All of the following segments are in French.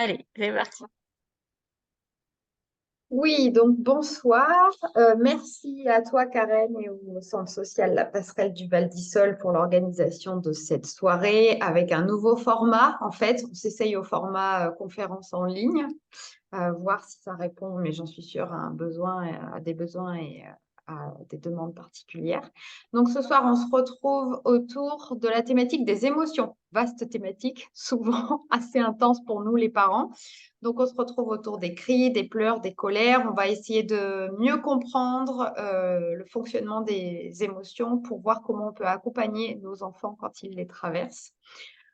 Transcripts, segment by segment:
Allez, c'est parti. Oui, donc bonsoir. Merci à toi, Karen, et au Centre social La Passerelle du Val d'Isole pour l'organisation de cette soirée avec un nouveau format. En fait, on s'essaye au format conférence en ligne, voir si ça répond, mais j'en suis sûre, à un besoin, à des besoins et à des demandes particulières. Donc ce soir, on se retrouve autour de la thématique des émotions. Vaste thématique, souvent assez intense pour nous, les parents. Donc, on se retrouve autour des cris, des pleurs, des colères. On va essayer de mieux comprendre le fonctionnement des émotions pour voir comment on peut accompagner nos enfants quand ils les traversent.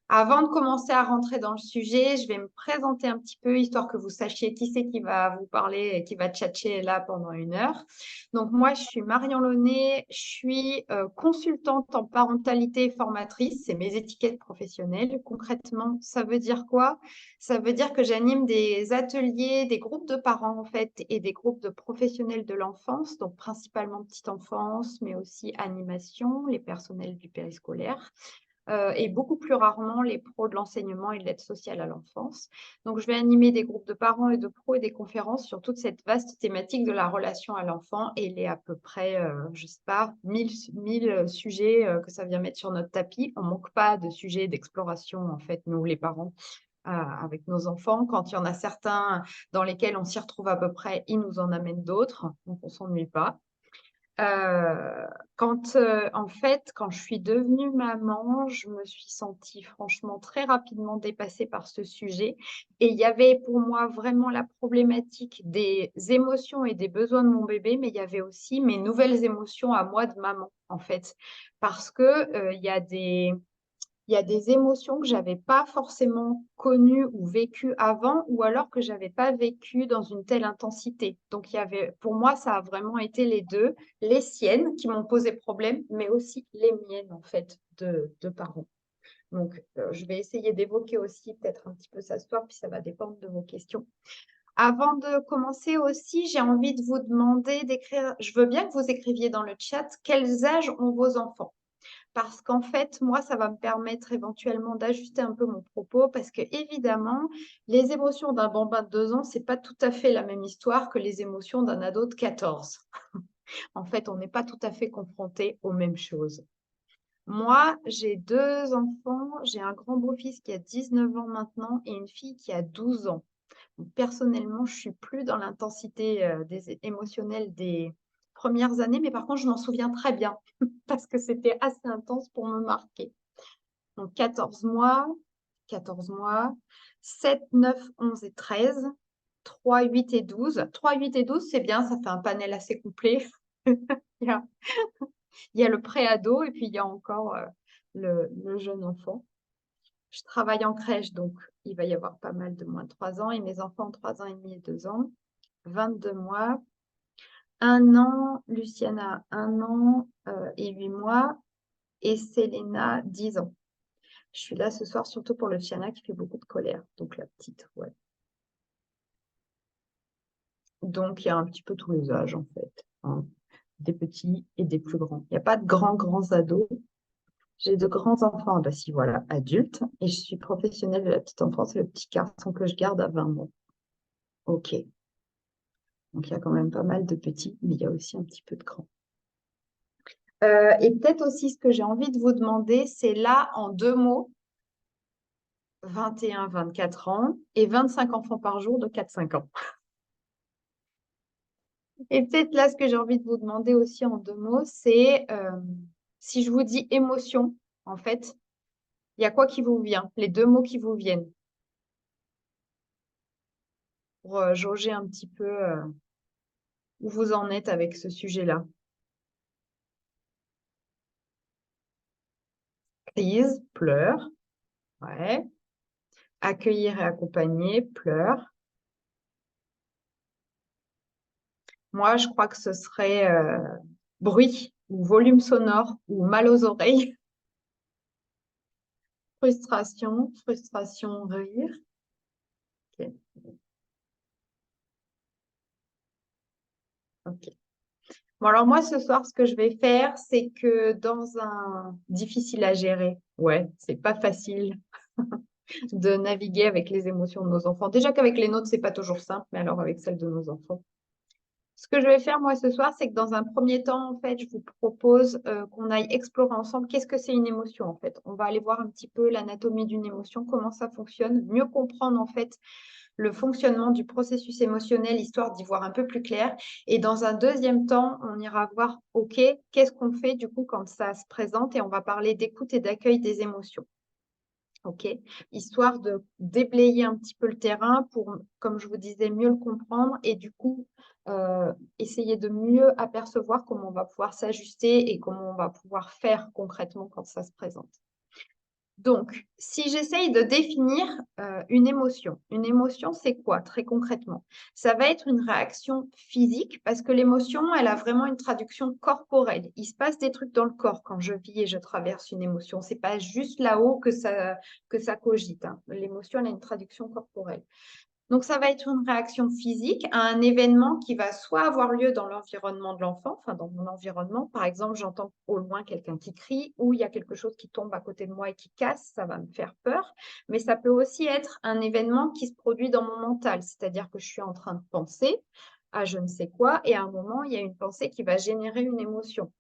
Avant de commencer à rentrer dans le sujet, je vais me présenter un petit peu, histoire que vous sachiez qui c'est qui va vous parler et qui va tchatcher là pendant 1 heure. Donc moi, je suis Marion Launay, je suis consultante en parentalité et formatrice, c'est mes étiquettes professionnelles. Concrètement, ça veut dire quoi? Ça veut dire que j'anime des ateliers, des groupes de parents en fait, et des groupes de professionnels de l'enfance, donc principalement petite enfance, mais aussi animation, les personnels du périscolaire et beaucoup plus rarement les pros de l'enseignement et de l'aide sociale à l'enfance. Donc, je vais animer des groupes de parents et de pros et des conférences sur toute cette vaste thématique de la relation à l'enfant. Et il est à peu près, je ne sais pas, 1000 sujets que ça vient mettre sur notre tapis. On ne manque pas de sujets d'exploration, en fait, nous, les parents. Avec nos enfants. Quand il y en a certains dans lesquels on s'y retrouve à peu près, ils nous en amènent d'autres, donc on ne s'ennuie pas. Euh, en fait, quand je suis devenue maman, je me suis sentie franchement très rapidement dépassée par ce sujet. Et il y avait pour moi vraiment la problématique des émotions et des besoins de mon bébé, mais il y avait aussi mes nouvelles émotions à moi de maman, en fait. Parce que, il y a des émotions que j'avais pas forcément connues ou vécues avant, ou alors que j'avais pas vécues dans une telle intensité. Donc, pour moi, ça a vraiment été les deux, les siennes qui m'ont posé problème, mais aussi les miennes, en fait, de parents. Donc, je vais essayer d'évoquer aussi peut-être un petit peu ça ce soir, puis ça va dépendre de vos questions. Avant de commencer aussi, j'ai envie de vous demander d'écrire, je veux bien que vous écriviez dans le chat quels âges ont vos enfants. Parce qu'en fait, moi, ça va me permettre éventuellement d'ajuster un peu mon propos parce que, évidemment, les émotions d'un bambin de 2 ans, c'est pas tout à fait la même histoire que les émotions d'un ado de 14. En fait, on n'est pas tout à fait confronté aux mêmes choses. Moi, j'ai 2 enfants. J'ai un grand beau-fils qui a 19 ans maintenant et une fille qui a 12 ans. Donc, personnellement, je suis plus dans l'intensité émotionnelle des premières années, mais par contre, je m'en souviens très bien parce que c'était assez intense pour me marquer. Donc 14 mois, 7, 9, 11 et 13, 3, 8 et 12. 3, 8 et 12, c'est bien, ça fait un panel assez complet. Il y a, il y a le pré-ado et puis il y a encore le jeune enfant. Je travaille en crèche, donc il va y avoir pas mal de moins de 3 ans. Et mes enfants ont 3 ans et demi et 2 ans, 22 mois, 1 an, Luciana 1 an et 8 mois, et Selena 10 ans. Je suis là ce soir surtout pour le Luciana qui fait beaucoup de colère, donc la petite, ouais. Donc il y a un petit peu tous les âges en fait, hein, des petits et des plus grands. Il n'y a pas de grands ados. J'ai de grands enfants, bah si voilà, adultes, et je suis professionnelle de la petite enfance, le petit garçon que je garde à 20 mois. Ok, donc il y a quand même pas mal de petits, mais il y a aussi un petit peu de grands. Et peut-être aussi ce que j'ai envie de vous demander, c'est là en 2 mots, 21, 24 ans et 25 enfants par jour de 4-5 ans. Et peut-être là, ce que j'ai envie de vous demander aussi en 2 mots, c'est si je vous dis émotion, en fait, il y a quoi qui vous vient? Les 2 mots qui vous viennent pour jauger un petit peu où vous en êtes avec ce sujet-là. Crise, pleure, ouais. Accueillir et accompagner, pleure. Moi, je crois que ce serait bruit ou volume sonore ou mal aux oreilles. Frustration, rire. Ok, ok. Bon, alors moi, ce soir, ce que je vais faire, c'est que dans un difficile à gérer, ouais, c'est pas facile. de naviguer avec les émotions de nos enfants. Déjà qu'avec les nôtres, c'est pas toujours simple, mais alors avec celles de nos enfants. Ce que je vais faire moi ce soir, c'est que dans un premier temps, en fait, je vous propose qu'on aille explorer ensemble qu'est-ce que c'est une émotion en fait. On va aller voir un petit peu l'anatomie d'une émotion, comment ça fonctionne, mieux comprendre en fait le fonctionnement du processus émotionnel, histoire d'y voir un peu plus clair. Et dans un deuxième temps, on ira voir, OK, qu'est-ce qu'on fait du coup quand ça se présente et on va parler d'écoute et d'accueil des émotions. OK, histoire de déblayer un petit peu le terrain pour, comme je vous disais, mieux le comprendre et du coup, essayer de mieux apercevoir comment on va pouvoir s'ajuster et comment on va pouvoir faire concrètement quand ça se présente. Donc, si j'essaye de définir une émotion, c'est quoi très concrètement? Ça va être une réaction physique parce que l'émotion, elle a vraiment une traduction corporelle. Il se passe des trucs dans le corps quand je vis et je traverse une émotion. C'est pas juste là-haut que ça cogite, hein. L'émotion, elle a une traduction corporelle. Donc, ça va être une réaction physique à un événement qui va soit avoir lieu dans l'environnement de l'enfant, enfin dans mon environnement. Par exemple, j'entends au loin quelqu'un qui crie ou il y a quelque chose qui tombe à côté de moi et qui casse, ça va me faire peur. Mais ça peut aussi être un événement qui se produit dans mon mental, c'est-à-dire que je suis en train de penser à je ne sais quoi et à un moment, il y a une pensée qui va générer une émotion.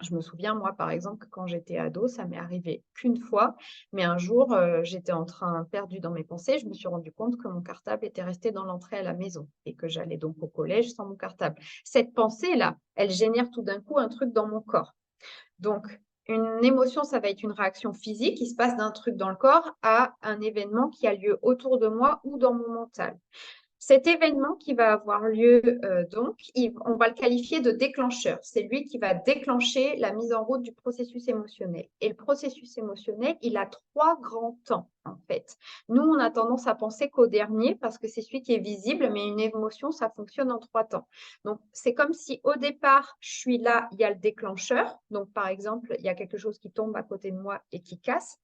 Je me souviens, moi, par exemple, que quand j'étais ado, ça m'est arrivé qu'une fois, mais un jour, j'étais en train perdue dans mes pensées, je me suis rendu compte que mon cartable était resté dans l'entrée à la maison et que j'allais donc au collège sans mon cartable. Cette pensée-là, elle génère tout d'un coup un truc dans mon corps. Donc, une émotion, ça va être une réaction physique qui se passe d'un truc dans le corps à un événement qui a lieu autour de moi ou dans mon mental. Cet événement qui va avoir lieu, on va le qualifier de déclencheur. C'est lui qui va déclencher la mise en route du processus émotionnel. Et le processus émotionnel, il a 3 grands temps, en fait. Nous, on a tendance à penser qu'au dernier, parce que c'est celui qui est visible, mais une émotion, ça fonctionne en 3 temps. Donc, c'est comme si au départ, je suis là, il y a le déclencheur. Donc, par exemple, il y a quelque chose qui tombe à côté de moi et qui casse.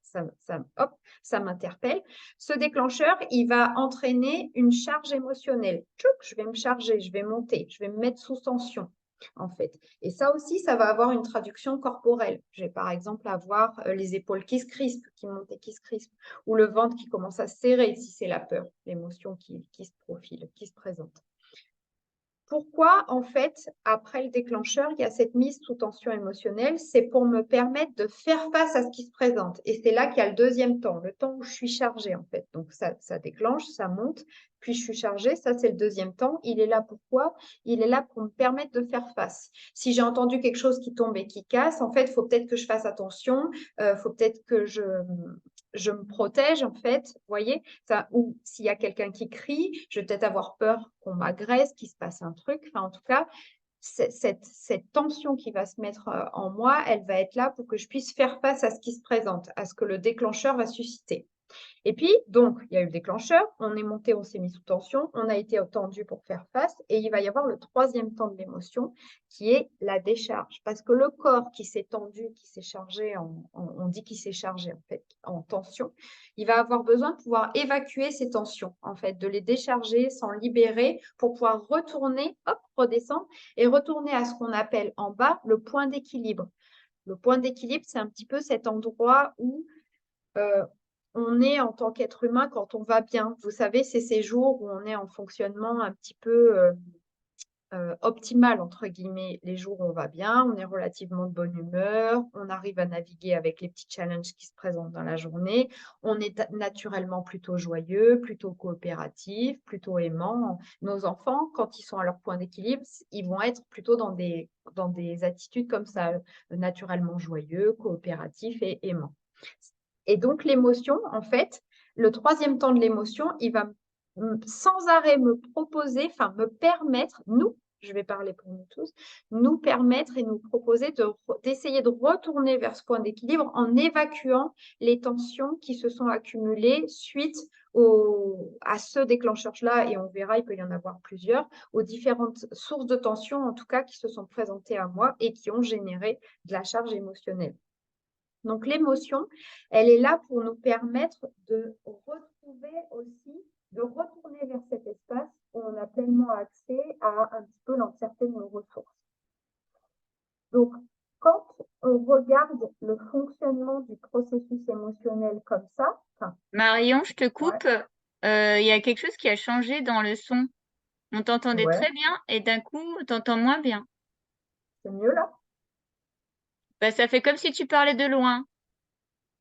Hop, ça m'interpelle. Ce déclencheur, il va entraîner une charge émotionnelle. Je vais me charger, je vais monter, je vais me mettre sous tension, en fait. Et ça aussi, ça va avoir une traduction corporelle. Je vais par exemple avoir les épaules qui se crispent, qui montent et qui se crispent, ou le ventre qui commence à se serrer si c'est la peur, l'émotion qui se profile, qui se présente. Pourquoi, en fait, après le déclencheur, il y a cette mise sous tension émotionnelle? C'est pour me permettre de faire face à ce qui se présente. Et c'est là qu'il y a le deuxième temps, le temps où je suis chargée, en fait. Donc, ça déclenche, ça monte, puis je suis chargée. Ça, c'est le deuxième temps. Il est là pourquoi? Il est là pour me permettre de faire face. Si j'ai entendu quelque chose qui tombe et qui casse, en fait, il faut peut-être que je fasse attention. Il faut peut-être que je me protège, en fait, vous voyez, ça, ou s'il y a quelqu'un qui crie, je vais peut-être avoir peur qu'on m'agresse, qu'il se passe un truc. Enfin, en tout cas, cette tension qui va se mettre en moi, elle va être là pour que je puisse faire face à ce qui se présente, à ce que le déclencheur va susciter. Et puis, donc, il y a eu le déclencheur, on est monté, on s'est mis sous tension, on a été tendu pour faire face, et il va y avoir le troisième temps de l'émotion, qui est la décharge. Parce que le corps qui s'est tendu, qui s'est chargé, on dit qu'il s'est chargé en fait, en tension, il va avoir besoin de pouvoir évacuer ces tensions, en fait, de les décharger, s'en libérer, pour pouvoir retourner, hop, redescendre, et retourner à ce qu'on appelle en bas le point d'équilibre. Le point d'équilibre, c'est un petit peu cet endroit où on est en tant qu'être humain quand on va bien. Vous savez, c'est ces jours où on est en fonctionnement un petit peu optimal, entre guillemets, les jours où on va bien, on est relativement de bonne humeur, on arrive à naviguer avec les petits challenges qui se présentent dans la journée, on est naturellement plutôt joyeux, plutôt coopératif, plutôt aimant. Nos enfants, quand ils sont à leur point d'équilibre, ils vont être plutôt dans des attitudes comme ça, naturellement joyeux, coopératifs et aimants. Et donc, l'émotion, en fait, le troisième temps de l'émotion, il va sans arrêt me proposer, enfin me permettre, nous, je vais parler pour nous tous, nous permettre et nous proposer d'essayer de retourner vers ce point d'équilibre en évacuant les tensions qui se sont accumulées suite à ce déclencheur-là, et on verra, il peut y en avoir plusieurs, aux différentes sources de tension, en tout cas, qui se sont présentées à moi et qui ont généré de la charge émotionnelle. Donc, l'émotion, elle est là pour nous permettre de retrouver aussi, de retourner vers cet espace où on a pleinement accès à un petit peu l'entièreté de nos ressources. Donc, quand on regarde le fonctionnement du processus émotionnel comme ça, enfin, Marion, je te Ouais, coupe. Il y a quelque chose qui a changé dans le son. On t'entendait ouais, très bien et d'un coup, on t'entend moins bien. c'est mieux là. Bah, ça fait comme si tu parlais de loin.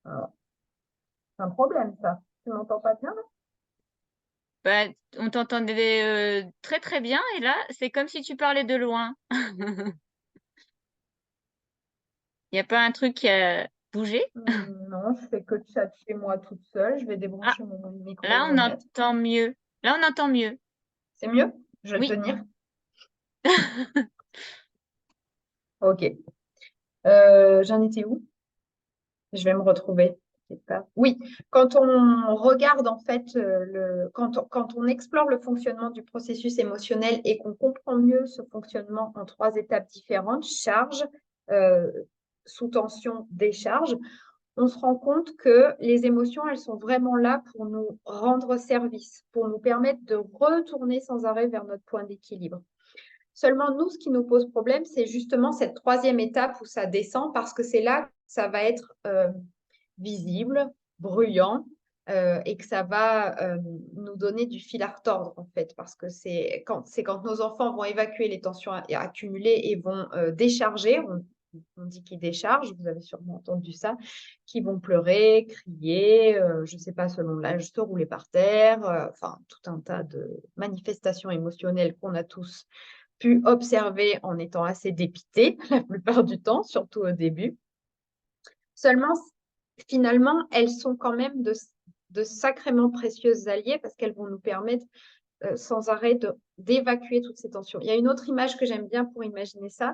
Ah, c'est un problème ça. Tu m'entends pas bien là? Bah, on t'entendait très très bien et là, c'est comme si tu parlais de loin. Il n'y a pas un truc qui a bougé? Non, je fais que chez moi toute seule. Je vais Ah, débrancher mon micro, là, le on remettre. entend mieux. Là, on entend mieux. C'est mieux? Je vais Oui. tenir. Ok. J'en étais où? Je vais me retrouver. T'inquiète pas. Oui, quand on regarde en fait, quand on explore le fonctionnement du processus émotionnel et qu'on comprend mieux ce fonctionnement en trois étapes différentes, charge, euh, sous tension, décharge, on se rend compte que les émotions, elles sont vraiment là pour nous rendre service, pour nous permettre de retourner sans arrêt vers notre point d'équilibre. Seulement, nous, ce qui nous pose problème, c'est justement cette troisième étape où ça descend, parce que c'est là que ça va être visible, bruyant, et que ça va nous donner du fil à retordre, en fait, parce que c'est quand nos enfants vont évacuer les tensions accumulées et vont décharger, on dit qu'ils déchargent, vous avez sûrement entendu ça, qui vont pleurer, crier, je ne sais pas, selon l'âge, se rouler par terre, enfin, tout un tas de manifestations émotionnelles qu'on a tous pu observer en étant assez dépité la plupart du temps, surtout au début. Seulement, finalement, elles sont quand même de sacrément précieuses alliées parce qu'elles vont nous permettre sans arrêt d'évacuer toutes ces tensions. Il y a une autre image que j'aime bien pour imaginer ça.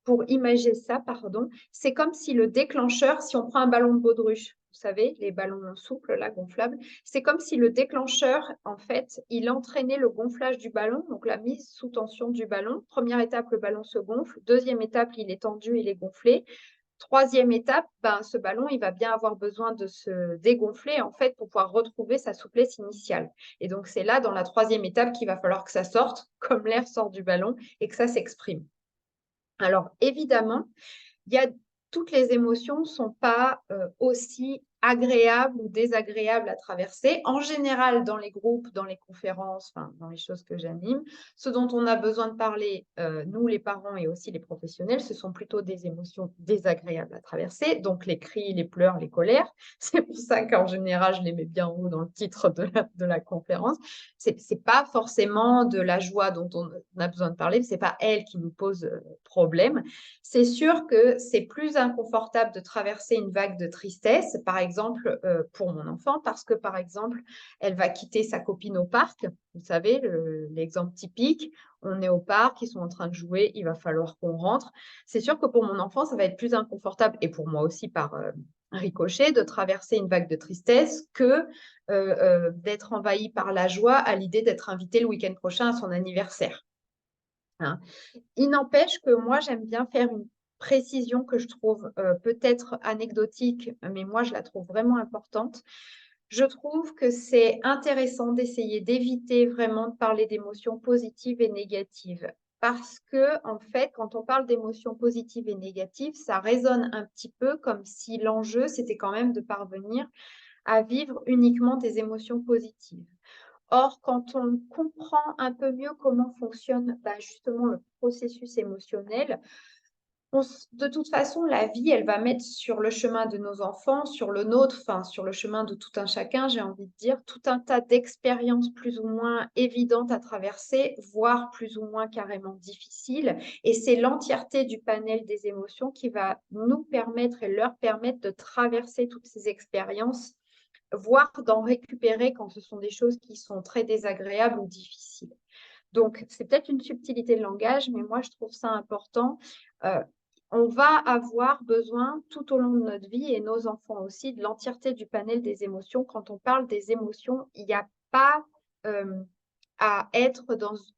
Pour imaginer ça, pardon, c'est comme si le déclencheur, si on prend un ballon de baudruche, vous savez, les ballons souples, là, gonflables, c'est comme si le déclencheur, en fait, il entraînait le gonflage du ballon, donc la mise sous tension du ballon. Première étape, le ballon se gonfle. Deuxième étape, il est tendu, il est gonflé. Troisième étape, ben, ce ballon, il va bien avoir besoin de se dégonfler en fait pour pouvoir retrouver sa souplesse initiale. Et donc, c'est là, dans la troisième étape, qu'il va falloir que ça sorte, comme l'air sort du ballon, et que ça s'exprime. Alors, évidemment, il y a, toutes les émotions ne sont pas aussi agréables ou désagréables à traverser. En général, dans les groupes, dans les conférences, enfin, dans les choses que j'anime, ce dont on a besoin de parler, nous les parents et aussi les professionnels, ce sont plutôt des émotions désagréables à traverser, donc les cris, les pleurs, les colères. C'est pour ça qu'en général, je les mets bien en haut dans le titre de la conférence. C'est pas forcément de la joie dont on a besoin de parler, c'est pas elle qui nous pose problème. C'est sûr que c'est plus inconfortable de traverser une vague de tristesse, par exemple pour mon enfant, parce que par exemple, elle va quitter sa copine au parc. Vous savez, l'exemple typique, on est au parc, ils sont en train de jouer, il va falloir qu'on rentre. C'est sûr que pour mon enfant, ça va être plus inconfortable, et pour moi aussi par ricochet, de traverser une vague de tristesse que d'être envahi par la joie à l'idée d'être invité le week-end prochain à son anniversaire. Hein. Il n'empêche que moi, j'aime bien faire une précision que je trouve peut-être anecdotique, mais moi, je la trouve vraiment importante. Je trouve que c'est intéressant d'essayer d'éviter vraiment de parler d'émotions positives et négatives. Parce que, en fait, quand on parle d'émotions positives et négatives, ça résonne un petit peu comme si l'enjeu, c'était quand même de parvenir à vivre uniquement des émotions positives. Or, quand on comprend un peu mieux comment fonctionne justement le processus émotionnel, de toute façon, la vie, elle va mettre sur le chemin de nos enfants, sur le nôtre, enfin sur le chemin de tout un chacun, j'ai envie de dire, tout un tas d'expériences plus ou moins évidentes à traverser, voire plus ou moins carrément difficiles. Et c'est l'entièreté du panel des émotions qui va nous permettre et leur permettre de traverser toutes ces expériences, voire d'en récupérer quand ce sont des choses qui sont très désagréables ou difficiles. Donc, c'est peut-être une subtilité de langage, mais moi, je trouve ça important. Euh, on va avoir besoin tout au long de notre vie, et nos enfants aussi, de l'entièreté du panel des émotions. Quand on parle des émotions, il n'y a pas à être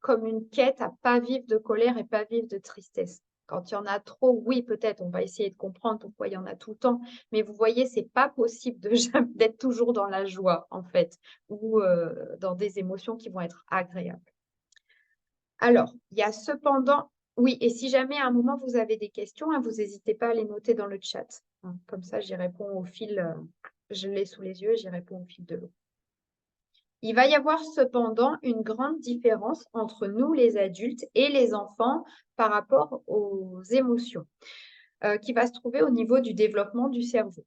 comme une quête, à pas vivre de colère et pas vivre de tristesse. Quand il y en a trop, oui, peut-être, on va essayer de comprendre pourquoi il y en a tout le temps. Mais vous voyez, c'est pas possible d'être toujours dans la joie, en fait, ou dans des émotions qui vont être agréables. Alors, il y a cependant, oui, et si jamais à un moment vous avez des questions, hein, vous n'hésitez pas à les noter dans le chat. Hein, comme ça, j'y réponds au fil. je l'ai sous les yeux, j'y réponds au fil de l'eau. Il va y avoir cependant une grande différence entre nous, les adultes, et les enfants par rapport aux émotions, qui va se trouver au niveau du développement du cerveau.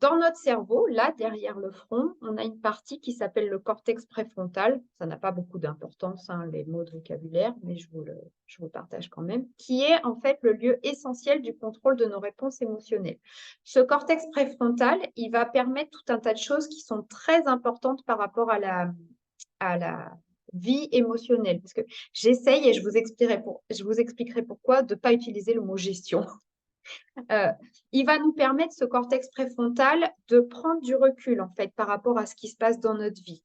Dans notre cerveau, là, derrière le front, on a une partie qui s'appelle le cortex préfrontal. Ça n'a pas beaucoup d'importance, hein, les mots de vocabulaire, mais je vous partage quand même, qui est en fait le lieu essentiel du contrôle de nos réponses émotionnelles. Ce cortex préfrontal, il va permettre tout un tas de choses qui sont très importantes par rapport à la vie émotionnelle. Parce que j'essaye, et je vous expliquerai pourquoi, de ne pas utiliser le mot gestion. Il va nous permettre, ce cortex préfrontal, de prendre du recul, en fait, par rapport à ce qui se passe dans notre vie.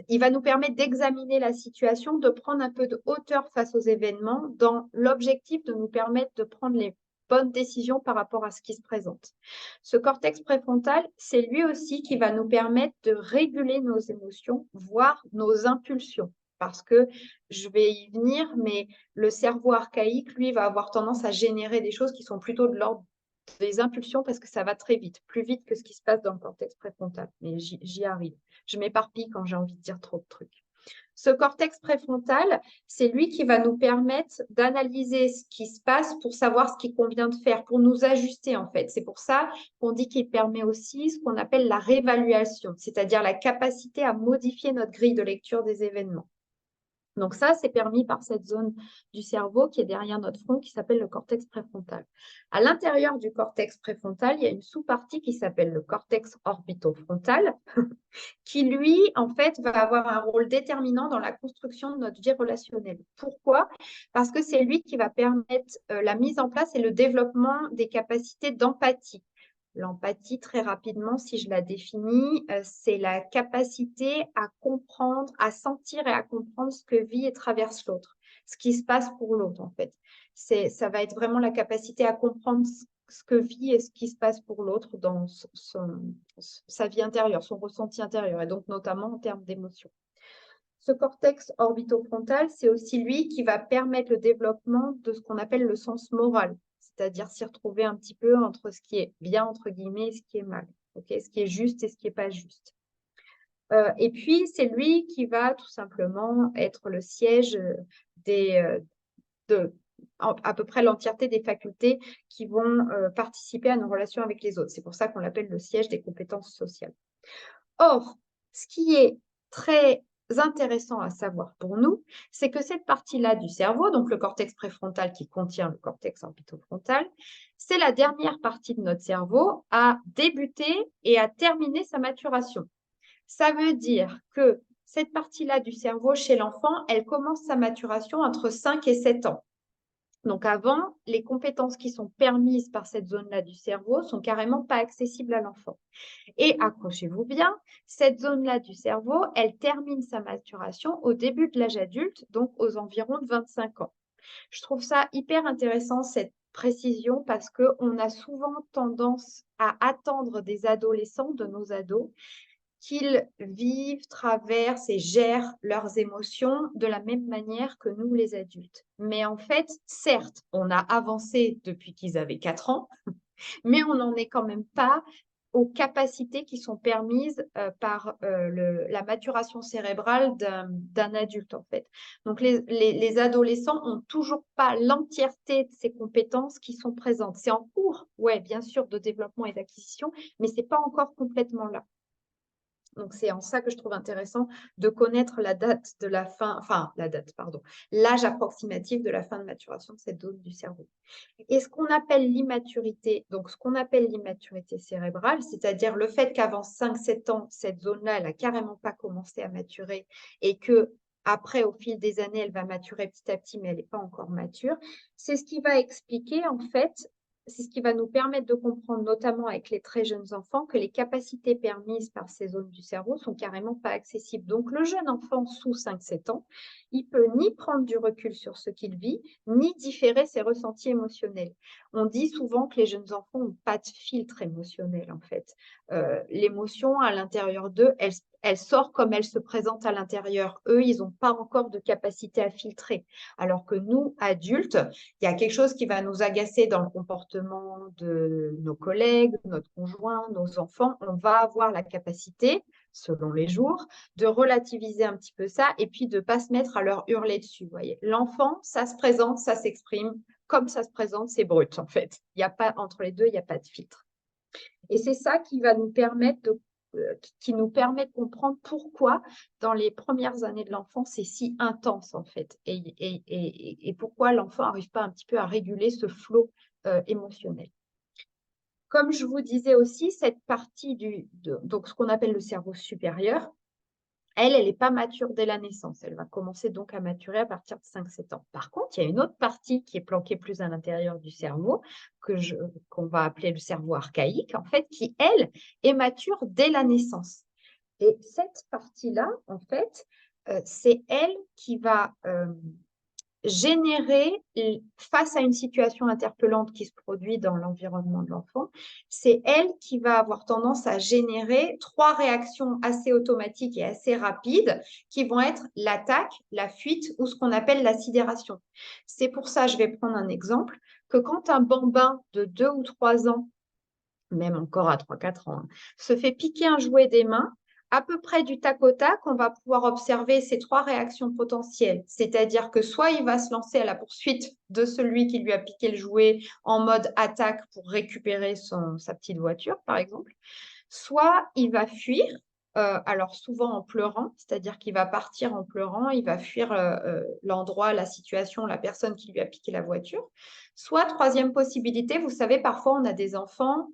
Il va nous permettre d'examiner la situation, de prendre un peu de hauteur face aux événements, dans l'objectif de nous permettre de prendre les bonnes décisions par rapport à ce qui se présente. Ce cortex préfrontal, c'est lui aussi qui va nous permettre de réguler nos émotions, voire nos impulsions. Parce que je vais y venir, mais le cerveau archaïque, lui, va avoir tendance à générer des choses qui sont plutôt de l'ordre des impulsions parce que ça va très vite, plus vite que ce qui se passe dans le cortex préfrontal. Mais j'y arrive. Je m'éparpille quand j'ai envie de dire trop de trucs. Ce cortex préfrontal, c'est lui qui va nous permettre d'analyser ce qui se passe pour savoir ce qu'il convient de faire, pour nous ajuster en fait. C'est pour ça qu'on dit qu'il permet aussi ce qu'on appelle la réévaluation, c'est-à-dire la capacité à modifier notre grille de lecture des événements. Donc ça, c'est permis par cette zone du cerveau qui est derrière notre front, qui s'appelle le cortex préfrontal. À l'intérieur du cortex préfrontal, il y a une sous-partie qui s'appelle le cortex orbitofrontal, qui lui, en fait, va avoir un rôle déterminant dans la construction de notre vie relationnelle. Pourquoi? Parce que c'est lui qui va permettre la mise en place et le développement des capacités d'empathie. L'empathie, très rapidement, si je la définis, c'est la capacité à comprendre, à sentir et à comprendre ce que vit et traverse l'autre, ce qui se passe pour l'autre, en fait. Ça va être vraiment la capacité à comprendre ce que vit et ce qui se passe pour l'autre dans sa vie intérieure, son ressenti intérieur, et donc notamment en termes d'émotion. Ce cortex orbitofrontal, c'est aussi lui qui va permettre le développement de ce qu'on appelle le sens moral, c'est-à-dire s'y retrouver un petit peu entre ce qui est bien, entre guillemets, et ce qui est mal, ce qui est juste et ce qui n'est pas juste. Et puis, c'est lui qui va tout simplement être le siège de à peu près l'entièreté des facultés qui vont participer à nos relations avec les autres. C'est pour ça qu'on l'appelle le siège des compétences sociales. Or, ce qui est très intéressant à savoir pour nous, c'est que cette partie-là du cerveau, donc le cortex préfrontal qui contient le cortex orbitofrontal, c'est la dernière partie de notre cerveau à débuter et à terminer sa maturation. Ça veut dire que cette partie-là du cerveau, chez l'enfant, elle commence sa maturation entre 5 et 7 ans. Donc avant, les compétences qui sont permises par cette zone-là du cerveau sont carrément pas accessibles à l'enfant. Et accrochez-vous bien, cette zone-là du cerveau, elle termine sa maturation au début de l'âge adulte, donc aux environs de 25 ans. Je trouve ça hyper intéressant, cette précision, parce qu'on a souvent tendance à attendre des adolescents, de nos ados, qu'ils vivent, traversent et gèrent leurs émotions de la même manière que nous, les adultes. Mais en fait, certes, on a avancé depuis qu'ils avaient 4 ans, mais on n'en est quand même pas aux capacités qui sont permises par la maturation cérébrale d'un adulte, en fait. Donc, les adolescents n'ont toujours pas l'entièreté de ces compétences qui sont présentes. C'est en cours, ouais, bien sûr, de développement et d'acquisition, mais ce n'est pas encore complètement là. Donc, c'est en ça que je trouve intéressant de connaître la date de la fin, enfin, la date, pardon, l'âge approximatif de la fin de maturation de cette zone du cerveau. Et ce qu'on appelle l'immaturité, donc ce qu'on appelle l'immaturité cérébrale, c'est-à-dire le fait qu'avant 5-7 ans, cette zone-là, elle n'a carrément pas commencé à maturer et que après, au fil des années, elle va maturer petit à petit, mais elle n'est pas encore mature. C'est ce qui va expliquer, en fait, c'est ce qui va nous permettre de comprendre, notamment avec les très jeunes enfants, que les capacités permises par ces zones du cerveau sont carrément pas accessibles. Donc, le jeune enfant sous 5-7 ans, il peut ni prendre du recul sur ce qu'il vit, ni différer ses ressentis émotionnels. On dit souvent que les jeunes enfants n'ont pas de filtre émotionnel, en fait. L'émotion, à l'intérieur d'eux, elle elle sort comme elle se présente à l'intérieur. Eux, ils n'ont pas encore de capacité à filtrer. Alors que nous, adultes, il y a quelque chose qui va nous agacer dans le comportement de nos collègues, notre conjoint, nos enfants. On va avoir la capacité, selon les jours, de relativiser un petit peu ça et puis de ne pas se mettre à leur hurler dessus. Vous voyez. L'enfant, ça se présente, ça s'exprime. Comme ça se présente, c'est brut en fait. Il y a pas, entre les deux, il n'y a pas de filtre. Et c'est ça qui va nous permettre qui nous permet de comprendre pourquoi dans les premières années de l'enfant, c'est si intense en fait. Et pourquoi l'enfant n'arrive pas un petit peu à réguler ce flot émotionnel. Comme je vous disais aussi, cette partie donc ce qu'on appelle le cerveau supérieur, elle n'est pas mature dès la naissance. Elle va commencer donc à maturer à partir de 5-7 ans. Par contre, il y a une autre partie qui est planquée plus à l'intérieur du cerveau, qu'on va appeler le cerveau archaïque, en fait, qui, elle, est mature dès la naissance. Et cette partie-là, en fait, c'est elle qui va générer, face à une situation interpellante qui se produit dans l'environnement de l'enfant, c'est elle qui va avoir tendance à générer 3 réactions assez automatiques et assez rapides qui vont être l'attaque, la fuite ou ce qu'on appelle la sidération. C'est pour ça, je vais prendre un exemple, que quand un bambin de 2 ou 3 ans, même encore à 3-4 ans, se fait piquer un jouet des mains, à peu près du tac au tac, on va pouvoir observer ces 3 réactions potentielles. C'est-à-dire que soit il va se lancer à la poursuite de celui qui lui a piqué le jouet en mode attaque pour récupérer sa petite voiture, par exemple, soit il va fuir, alors souvent en pleurant, c'est-à-dire qu'il va partir en pleurant, il va fuir l'endroit, la situation, la personne qui lui a piqué la voiture. Soit, troisième possibilité, vous savez, parfois on a des enfants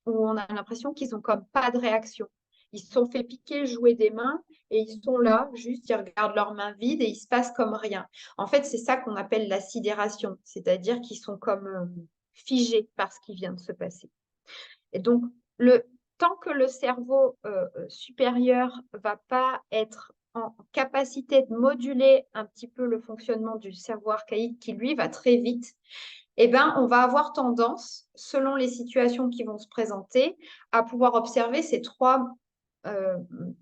où on a l'impression qu'ils n'ont comme pas de réaction. Ils se sont fait piquer le jouet des mains et ils sont là, juste ils regardent leurs mains vides et il se passe comme rien. En fait, c'est ça qu'on appelle la sidération, c'est-à-dire qu'ils sont comme figés par ce qui vient de se passer. Et donc, tant que le cerveau supérieur ne va pas être en capacité de moduler un petit peu le fonctionnement du cerveau archaïque qui, lui, va très vite, eh ben, on va avoir tendance, selon les situations qui vont se présenter, à pouvoir observer ces 3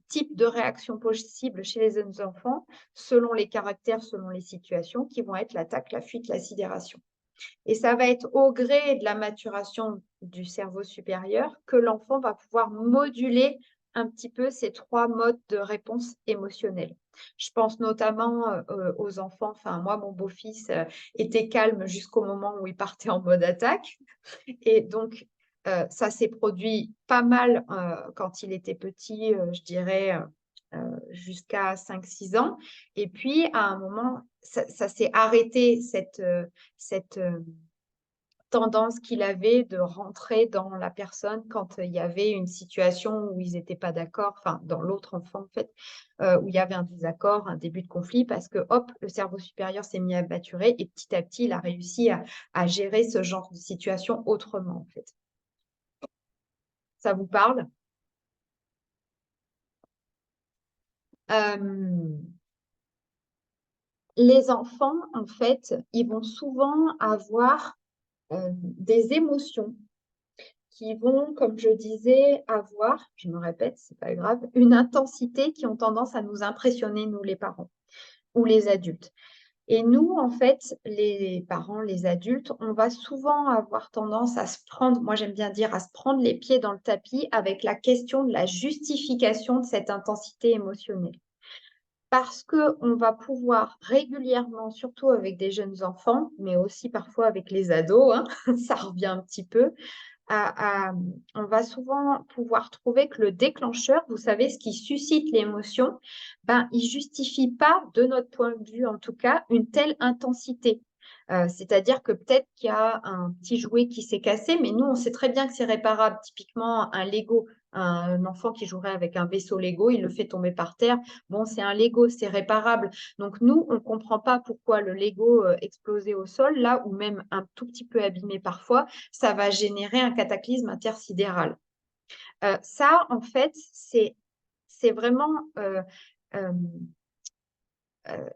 types de réactions possibles chez les jeunes enfants, selon les caractères, selon les situations, qui vont être l'attaque, la fuite, la sidération. Et ça va être au gré de la maturation du cerveau supérieur que l'enfant va pouvoir moduler un petit peu ces 3 modes de réponse émotionnelle. Je pense notamment aux enfants, enfin moi, mon beau-fils était calme jusqu'au moment où il partait en mode attaque. Et donc, ça s'est produit pas mal quand il était petit, je dirais jusqu'à 5-6 ans. Et puis, à un moment, ça s'est arrêté, cette tendance qu'il avait de rentrer dans la personne quand il y avait une situation où ils n'étaient pas d'accord, enfin, dans l'autre enfant, en fait, où il y avait un désaccord, un début de conflit, parce que, hop, le cerveau supérieur s'est mis à maturer et petit à petit, il a réussi à gérer ce genre de situation autrement, en fait. Ça vous parle? Les enfants, en fait, ils vont souvent avoir des émotions qui vont, comme je disais, avoir, je me répète, c'est pas grave, une intensité qui ont tendance à nous impressionner, nous les parents ou les adultes. Et nous, en fait, les parents, les adultes, on va souvent avoir tendance à se prendre, moi j'aime bien dire, à se prendre les pieds dans le tapis avec la question de la justification de cette intensité émotionnelle. Parce qu'on va pouvoir régulièrement, surtout avec des jeunes enfants, mais aussi parfois avec les ados, hein, ça revient un petit peu, on va souvent pouvoir trouver que le déclencheur, vous savez, ce qui suscite l'émotion, ben, il ne justifie pas, de notre point de vue en tout cas, une telle intensité. C'est-à-dire que peut-être qu'il y a un petit jouet qui s'est cassé, mais nous, on sait très bien que c'est réparable. Typiquement, un Lego, un enfant qui jouerait avec un vaisseau Lego, il le fait tomber par terre. Bon, c'est un Lego, c'est réparable. Donc, nous, on ne comprend pas pourquoi le Lego explosé au sol, là, ou même un tout petit peu abîmé parfois, ça va générer un cataclysme intersidéral. Ça, en fait, c'est vraiment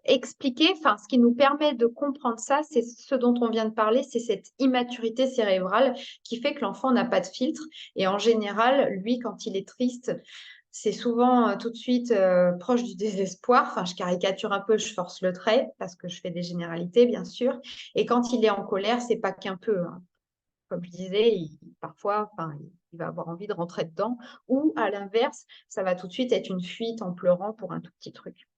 expliquer, enfin, ce qui nous permet de comprendre ça, c'est ce dont on vient de parler, c'est cette immaturité cérébrale qui fait que l'enfant n'a pas de filtre. Et en général, lui, quand il est triste, c'est souvent tout de suite proche du désespoir. Enfin, je caricature un peu, je force le trait parce que je fais des généralités, bien sûr. Et quand il est en colère, c'est pas qu'un peu, hein. Comme je disais, parfois, enfin, il va avoir envie de rentrer dedans. Ou à l'inverse, ça va tout de suite être une fuite en pleurant pour un tout petit truc.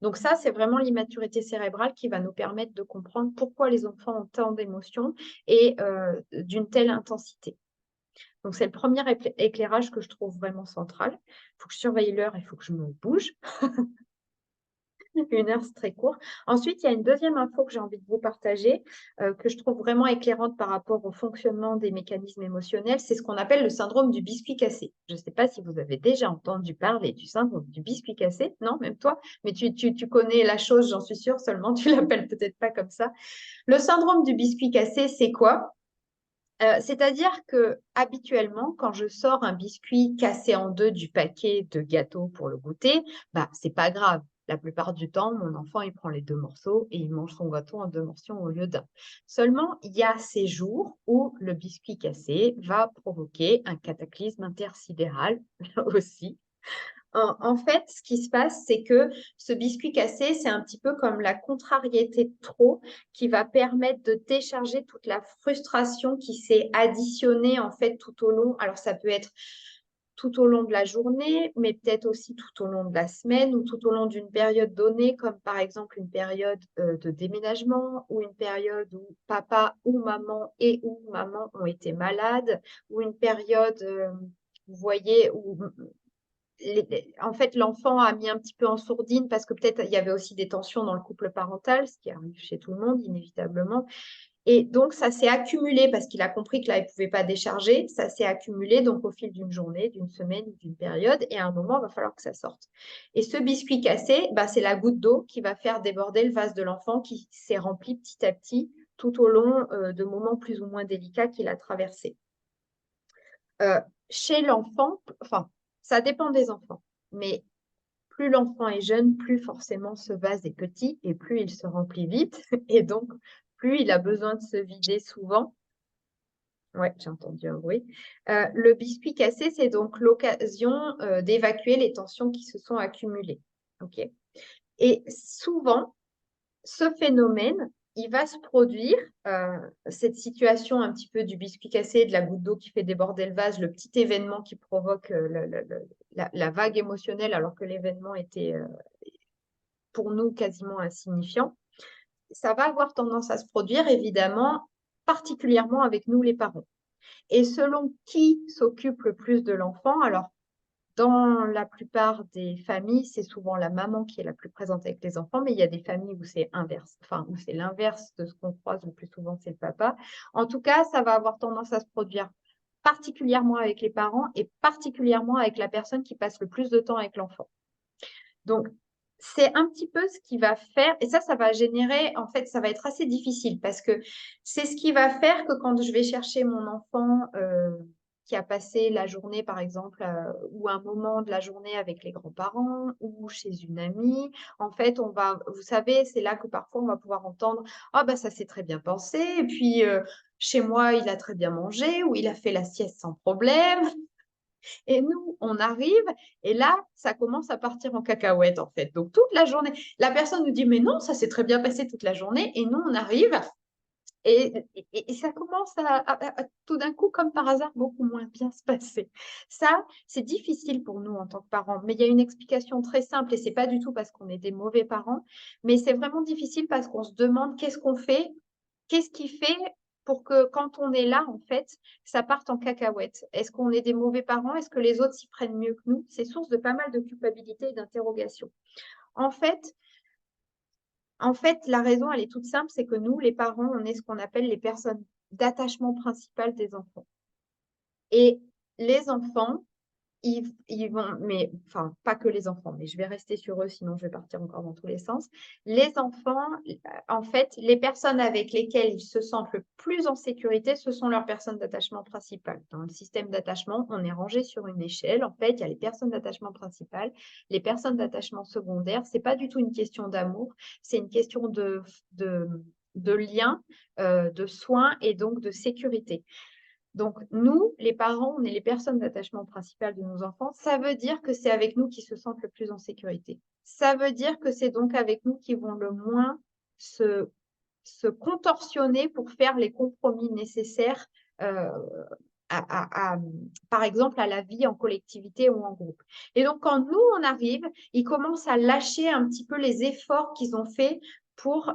Donc ça, c'est vraiment l'immaturité cérébrale qui va nous permettre de comprendre pourquoi les enfants ont tant d'émotions et d'une telle intensité. Donc c'est le premier éclairage que je trouve vraiment central. Il faut que je surveille l'heure, il faut que je me bouge. 1 heure, c'est très court. Ensuite, il y a une deuxième info que j'ai envie de vous partager, que je trouve vraiment éclairante par rapport au fonctionnement des mécanismes émotionnels. C'est ce qu'on appelle le syndrome du biscuit cassé. Je ne sais pas si vous avez déjà entendu parler du syndrome du biscuit cassé, non, même toi, mais tu connais la chose, j'en suis sûre, seulement tu l'appelles peut-être pas comme ça. Le syndrome du biscuit cassé, c'est quoi? C'est-à-dire que habituellement, quand je sors un biscuit cassé en deux du paquet de gâteaux pour le goûter, bah c'est pas grave. La plupart du temps, mon enfant il prend les 2 morceaux et il mange son gâteau en 2 morceaux au lieu d'un. Seulement, il y a ces jours où le biscuit cassé va provoquer un cataclysme intersidéral aussi. En fait, ce qui se passe, c'est que ce biscuit cassé, c'est un petit peu comme la contrariété de trop qui va permettre de décharger toute la frustration qui s'est additionnée en fait tout au long. Alors, ça peut être tout au long de la journée, mais peut-être aussi tout au long de la semaine ou tout au long d'une période donnée, comme par exemple une période de déménagement ou une période où papa ou maman ont été malades ou une période, vous voyez, où en fait, l'enfant a mis un petit peu en sourdine parce que peut-être il y avait aussi des tensions dans le couple parental, ce qui arrive chez tout le monde, inévitablement. Et donc, ça s'est accumulé parce qu'il a compris que là, il ne pouvait pas décharger. Ça s'est accumulé donc au fil d'une journée, d'une semaine, d'une période. Et à un moment, il va falloir que ça sorte. Et ce biscuit cassé, bah, c'est la goutte d'eau qui va faire déborder le vase de l'enfant qui s'est rempli petit à petit tout au long de moments plus ou moins délicats qu'il a traversés. Chez l'enfant, enfin, ça dépend des enfants, mais plus l'enfant est jeune, plus forcément ce vase est petit et plus il se remplit vite et donc plus il a besoin de se vider souvent. Ouais, j'ai entendu un bruit. Le biscuit cassé, c'est donc l'occasion d'évacuer les tensions qui se sont accumulées. Ok. Et souvent, ce phénomène, il va se produire, cette situation un petit peu du biscuit cassé, de la goutte d'eau qui fait déborder le vase, le petit événement qui provoque la vague émotionnelle alors que l'événement était pour nous quasiment insignifiant. Ça va avoir tendance à se produire évidemment, particulièrement avec nous les parents. Et selon qui s'occupe le plus de l'enfant, alors dans la plupart des familles, c'est souvent la maman qui est la plus présente avec les enfants, mais il y a des familles où c'est inverse, enfin où c'est l'inverse de ce qu'on croise le plus souvent, c'est le papa. En tout cas, ça va avoir tendance à se produire particulièrement avec les parents et particulièrement avec la personne qui passe le plus de temps avec l'enfant. Donc, c'est un petit peu ce qui va faire, et ça va générer, en fait, ça va être assez difficile parce que c'est ce qui va faire que quand je vais chercher mon enfant qui a passé la journée, par exemple, ou un moment de la journée avec les grands-parents ou chez une amie, en fait, vous savez, c'est là que parfois on va pouvoir entendre, ah bah ça s'est très bien passé, et puis chez moi, il a très bien mangé, ou il a fait la sieste sans problème. Et nous, on arrive et là, ça commence à partir en cacahuète, en fait. Donc, toute la journée, la personne nous dit, mais non, ça s'est très bien passé toute la journée. Et nous, on arrive et ça commence tout d'un coup, comme par hasard, beaucoup moins bien se passer. Ça, c'est difficile pour nous en tant que parents, mais il y a une explication très simple et c'est pas du tout parce qu'on est des mauvais parents, mais c'est vraiment difficile parce qu'on se demande qu'est-ce qu'on fait, qu'est-ce qui fait pour que quand on est là, en fait, ça parte en cacahuète? Est-ce qu'on est des mauvais parents? Est-ce que les autres s'y prennent mieux que nous? C'est source de pas mal de culpabilité et d'interrogation. En fait, la raison, elle est toute simple, c'est que nous, les parents, on est ce qu'on appelle les personnes d'attachement principal des enfants. Et les enfants, ils vont, mais enfin, pas que les enfants, mais je vais rester sur eux, sinon je vais partir encore dans tous les sens. Les enfants, en fait, les personnes avec lesquelles ils se sentent le plus en sécurité, ce sont leurs personnes d'attachement principales. Dans le système d'attachement, on est rangé sur une échelle. En fait, il y a les personnes d'attachement principales, les personnes d'attachement secondaire. C'est pas du tout une question d'amour, c'est une question de lien, de soins et donc de sécurité. Donc, nous, les parents, on est les personnes d'attachement principales de nos enfants. Ça veut dire que c'est avec nous qu'ils se sentent le plus en sécurité. Ça veut dire que c'est donc avec nous qu'ils vont le moins se, se contorsionner pour faire les compromis nécessaires euh, par exemple, à la vie en collectivité ou en groupe. Et donc, quand nous, on arrive, ils commencent à lâcher un petit peu les efforts qu'ils ont faits pour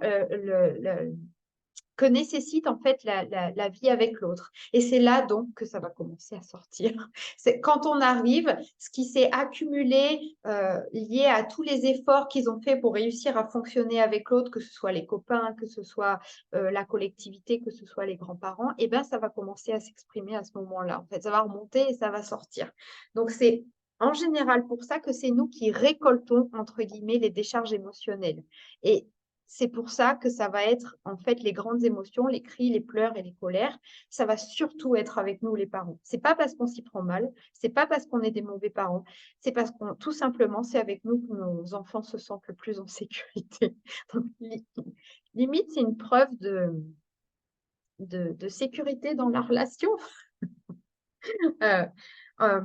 que nécessite en fait la vie avec l'autre. Et c'est là donc que ça va commencer à sortir. C'est quand on arrive, ce qui s'est accumulé lié à tous les efforts qu'ils ont fait pour réussir à fonctionner avec l'autre, que ce soit les copains, que ce soit la collectivité, que ce soit les grands-parents, et ben ça va commencer à s'exprimer à ce moment-là. En fait, ça va remonter et ça va sortir. Donc c'est en général pour ça que c'est nous qui récoltons, entre guillemets, les décharges émotionnelles. Et c'est pour ça que ça va être en fait les grandes émotions, les cris, les pleurs et les colères. Ça va surtout être avec nous les parents. C'est pas parce qu'on s'y prend mal, c'est pas parce qu'on est des mauvais parents, c'est parce qu'on tout simplement c'est avec nous que nos enfants se sentent le plus en sécurité. Donc, limite c'est une preuve de sécurité dans la relation. Euh, euh,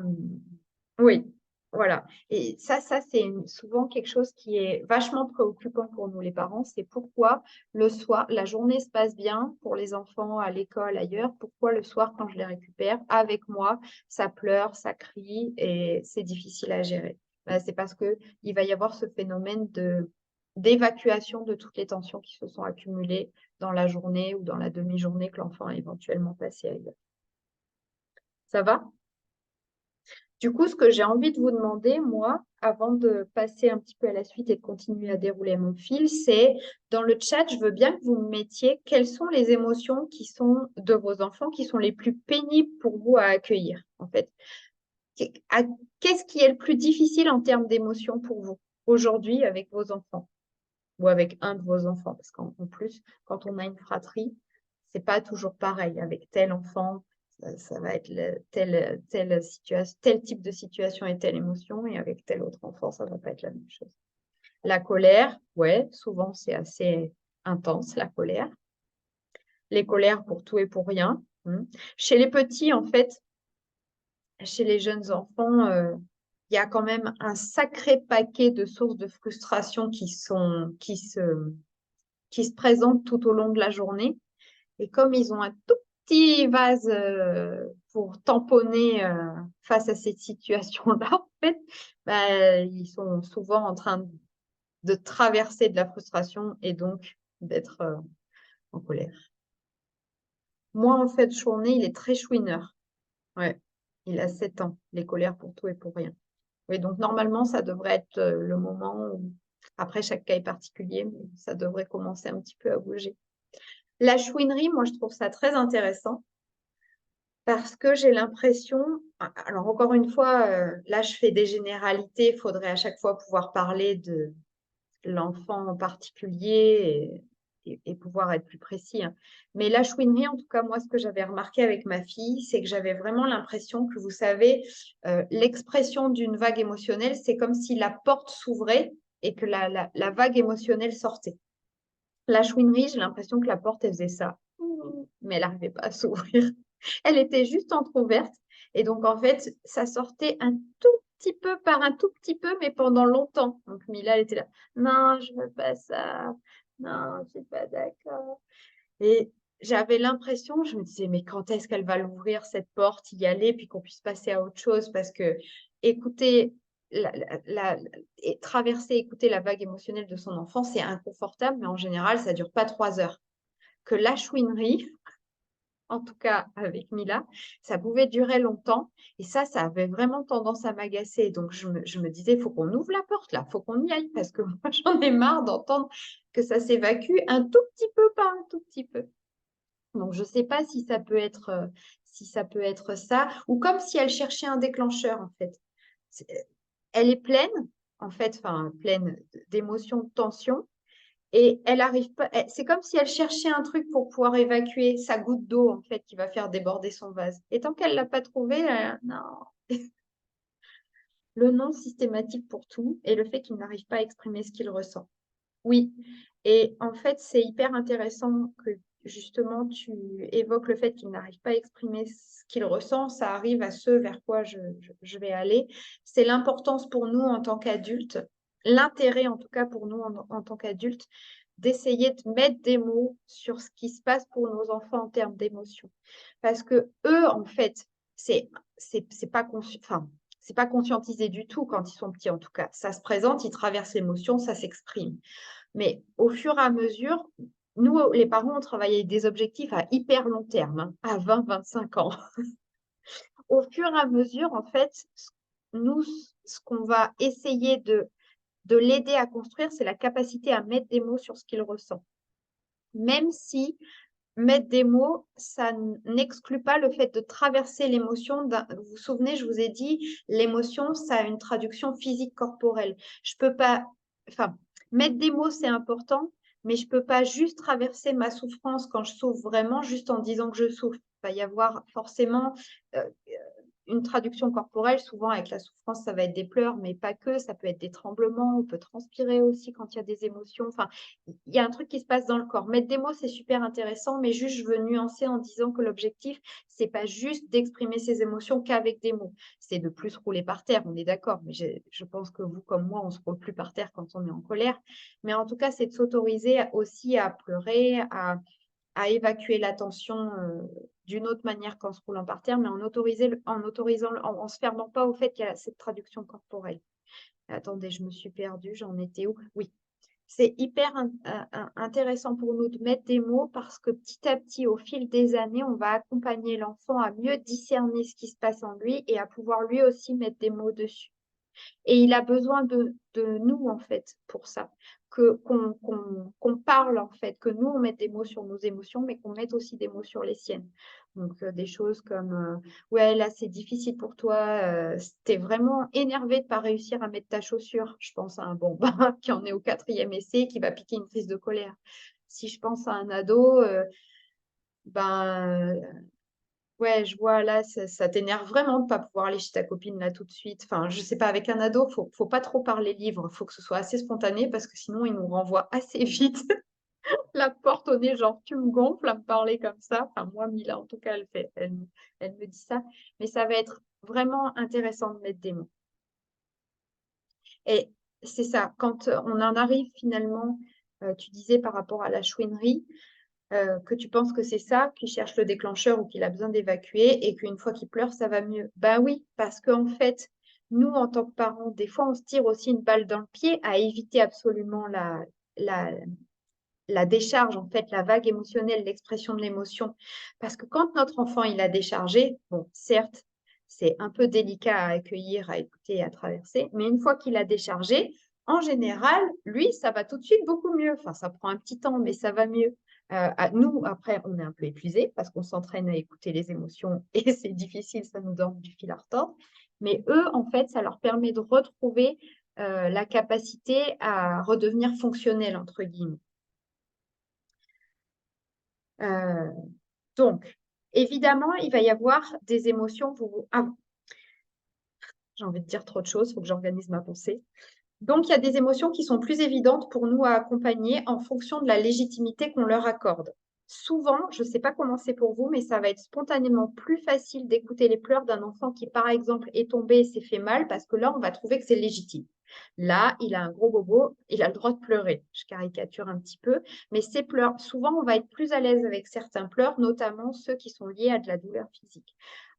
oui, voilà. Et ça c'est souvent quelque chose qui est vachement préoccupant pour nous les parents. C'est pourquoi le soir, la journée se passe bien pour les enfants à l'école, ailleurs. Pourquoi le soir, quand je les récupère avec moi, ça pleure, ça crie et c'est difficile à gérer. Ben, c'est parce que il va y avoir ce phénomène d'évacuation de toutes les tensions qui se sont accumulées dans la journée ou dans la demi-journée que l'enfant a éventuellement passé ailleurs. Ça va? Du coup, ce que j'ai envie de vous demander, moi, avant de passer un petit peu à la suite et de continuer à dérouler mon fil, c'est dans le chat, je veux bien que vous me mettiez quelles sont les émotions qui sont de vos enfants qui sont les plus pénibles pour vous à accueillir, en fait. Qu'est-ce qui est le plus difficile en termes d'émotions pour vous aujourd'hui avec vos enfants ou avec un de vos enfants? Parce qu'en plus, quand on a une fratrie, c'est pas toujours pareil. Avec tel enfant, ça va être tel type de situation et telle émotion, et avec tel autre enfant, ça va pas être la même chose. La colère, ouais, souvent c'est assez intense, la colère. Les colères pour tout et pour rien. Chez les petits, en fait, chez les jeunes enfants, il y a quand même un sacré paquet de sources de frustration qui se présentent tout au long de la journée. Et comme ils ont un tout petit vase pour tamponner face à cette situation-là, en fait, bah, ils sont souvent en train de traverser de la frustration et donc d'être en colère. Moi, en fait, Chourné, il est très chouineur. Ouais, il a 7 ans, les colères pour tout et pour rien. Oui, donc normalement, ça devrait être le moment où, après, chaque cas est particulier, mais ça devrait commencer un petit peu à bouger. La chouinerie, moi, je trouve ça très intéressant parce que j'ai l'impression, alors encore une fois, là, je fais des généralités, il faudrait à chaque fois pouvoir parler de l'enfant en particulier et pouvoir être plus précis, hein. Mais la chouinerie, en tout cas, moi, ce que j'avais remarqué avec ma fille, c'est que j'avais vraiment l'impression que, vous savez, l'expression d'une vague émotionnelle, c'est comme si la porte s'ouvrait et que la vague émotionnelle sortait. La chouinerie, j'ai l'impression que la porte, elle faisait ça, mais elle n'arrivait pas à s'ouvrir. Elle était juste entrouverte. Et donc, en fait, ça sortait un tout petit peu par un tout petit peu, mais pendant longtemps. Donc, Mila, elle était là. Non, je veux pas ça. Non, je suis pas d'accord. Et j'avais l'impression, je me disais, mais quand est-ce qu'elle va l'ouvrir, cette porte, y aller, puis qu'on puisse passer à autre chose? Parce que écouter, et traverser, écouter la vague émotionnelle de son enfant, c'est inconfortable, mais en général, ça dure pas 3 heures. Que la chouinerie, en tout cas avec Mila, ça pouvait durer longtemps. Et ça avait vraiment tendance à m'agacer. Donc, je me disais, il faut qu'on ouvre la porte là, il faut qu'on y aille parce que moi, j'en ai marre d'entendre que ça s'évacue un tout petit peu par un tout petit peu. Donc, je ne sais pas si ça peut être ça, ou comme si elle cherchait un déclencheur, en fait. Elle est pleine, en fait, enfin, pleine d'émotions, de tensions, et elle arrive pas. C'est comme si elle cherchait un truc pour pouvoir évacuer sa goutte d'eau, en fait, qui va faire déborder son vase. Et tant qu'elle ne l'a pas trouvé, non. Le non systématique pour tout et le fait qu'il n'arrive pas à exprimer ce qu'il ressent. Oui. Et en fait, c'est hyper intéressant que justement tu évoques le fait qu'il n'arrive pas à exprimer ce qu'il ressent, ça arrive à ce vers quoi je vais aller. C'est l'importance pour nous en tant qu'adultes, l'intérêt en tout cas pour nous en tant qu'adultes, d'essayer de mettre des mots sur ce qui se passe pour nos enfants en termes d'émotions. Parce que eux, en fait, c'est pas enfin, c'est pas conscientisé du tout quand ils sont petits, en tout cas. Ça se présente, ils traversent l'émotion, ça s'exprime. Mais au fur et à mesure, nous, les parents, on travaille avec des objectifs à hyper long terme, hein, à 20-25 ans. Au fur et à mesure, en fait, nous, ce qu'on va essayer de l'aider à construire, c'est la capacité à mettre des mots sur ce qu'il ressent. Même si mettre des mots, ça n'exclut pas le fait de traverser l'émotion. Vous vous souvenez, je vous ai dit, l'émotion, ça a une traduction physique corporelle. Je peux pas, enfin, mettre des mots, c'est important, mais je peux pas juste traverser ma souffrance quand je souffre vraiment, juste en disant que je souffre. Il va y avoir forcément euh, une traduction corporelle, souvent avec la souffrance, ça va être des pleurs, mais pas que, ça peut être des tremblements, on peut transpirer aussi quand il y a des émotions. Enfin, il y a un truc qui se passe dans le corps. Mettre des mots, c'est super intéressant, mais juste, je veux nuancer en disant que l'objectif, c'est pas juste d'exprimer ses émotions qu'avec des mots. C'est de plus rouler par terre, on est d'accord, mais je pense que vous, comme moi, on se roule plus par terre quand on est en colère. Mais en tout cas, c'est de s'autoriser aussi à pleurer, à évacuer la tension d'une autre manière qu'en se roulant par terre, mais en se fermant pas au fait qu'il y a cette traduction corporelle. Attendez, je me suis perdue, j'en étais où? Oui, c'est hyper intéressant pour nous de mettre des mots parce que petit à petit, au fil des années, on va accompagner l'enfant à mieux discerner ce qui se passe en lui et à pouvoir lui aussi mettre des mots dessus. Et il a besoin de nous, en fait, pour ça. Qu'on parle, en fait, que nous, on mette des mots sur nos émotions, mais qu'on mette aussi des mots sur les siennes. Donc, des choses comme ouais, là, c'est difficile pour toi, t'es vraiment énervé de ne pas réussir à mettre ta chaussure. Je pense à un bambin qui en est au 4e essai, qui va piquer une crise de colère. Si je pense à un ado, ben, ouais, je vois là, ça t'énerve vraiment de ne pas pouvoir aller chez ta copine là tout de suite. Enfin, je sais pas, avec un ado, faut pas trop parler livre, faut que ce soit assez spontané parce que sinon il nous renvoie assez vite la porte au nez, genre tu me gonfles à me parler comme ça. Enfin, moi, Mila, en tout cas, elle me dit ça. Mais ça va être vraiment intéressant de mettre des mots. Et c'est ça, quand on en arrive finalement, tu disais par rapport à la chouinerie, que tu penses que c'est ça, qu'il cherche le déclencheur ou qu'il a besoin d'évacuer et qu'une fois qu'il pleure, ça va mieux. Ben oui, parce qu'en fait, nous, en tant que parents, des fois, on se tire aussi une balle dans le pied à éviter absolument la, la décharge, en fait, la vague émotionnelle, l'expression de l'émotion. Parce que quand notre enfant, il a déchargé, bon, certes, c'est un peu délicat à accueillir, à écouter, à traverser, mais une fois qu'il a déchargé, en général, lui, ça va tout de suite beaucoup mieux. Enfin, ça prend un petit temps, mais ça va mieux. Nous, après, on est un peu épuisés parce qu'on s'entraîne à écouter les émotions et c'est difficile, ça nous donne du fil à retordre. Mais eux, en fait, ça leur permet de retrouver la capacité à redevenir fonctionnels, entre guillemets. Euh, donc, évidemment, il va y avoir des émotions. Ah, j'ai envie de dire trop de choses, il faut que j'organise ma pensée. Donc, il y a des émotions qui sont plus évidentes pour nous à accompagner en fonction de la légitimité qu'on leur accorde. Souvent, je ne sais pas comment c'est pour vous, mais ça va être spontanément plus facile d'écouter les pleurs d'un enfant qui, par exemple, est tombé et s'est fait mal, parce que là, on va trouver que c'est légitime. Là, il a un gros bobo, il a le droit de pleurer. Je caricature un petit peu, mais ces pleurs, souvent, on va être plus à l'aise avec certains pleurs, notamment ceux qui sont liés à de la douleur physique.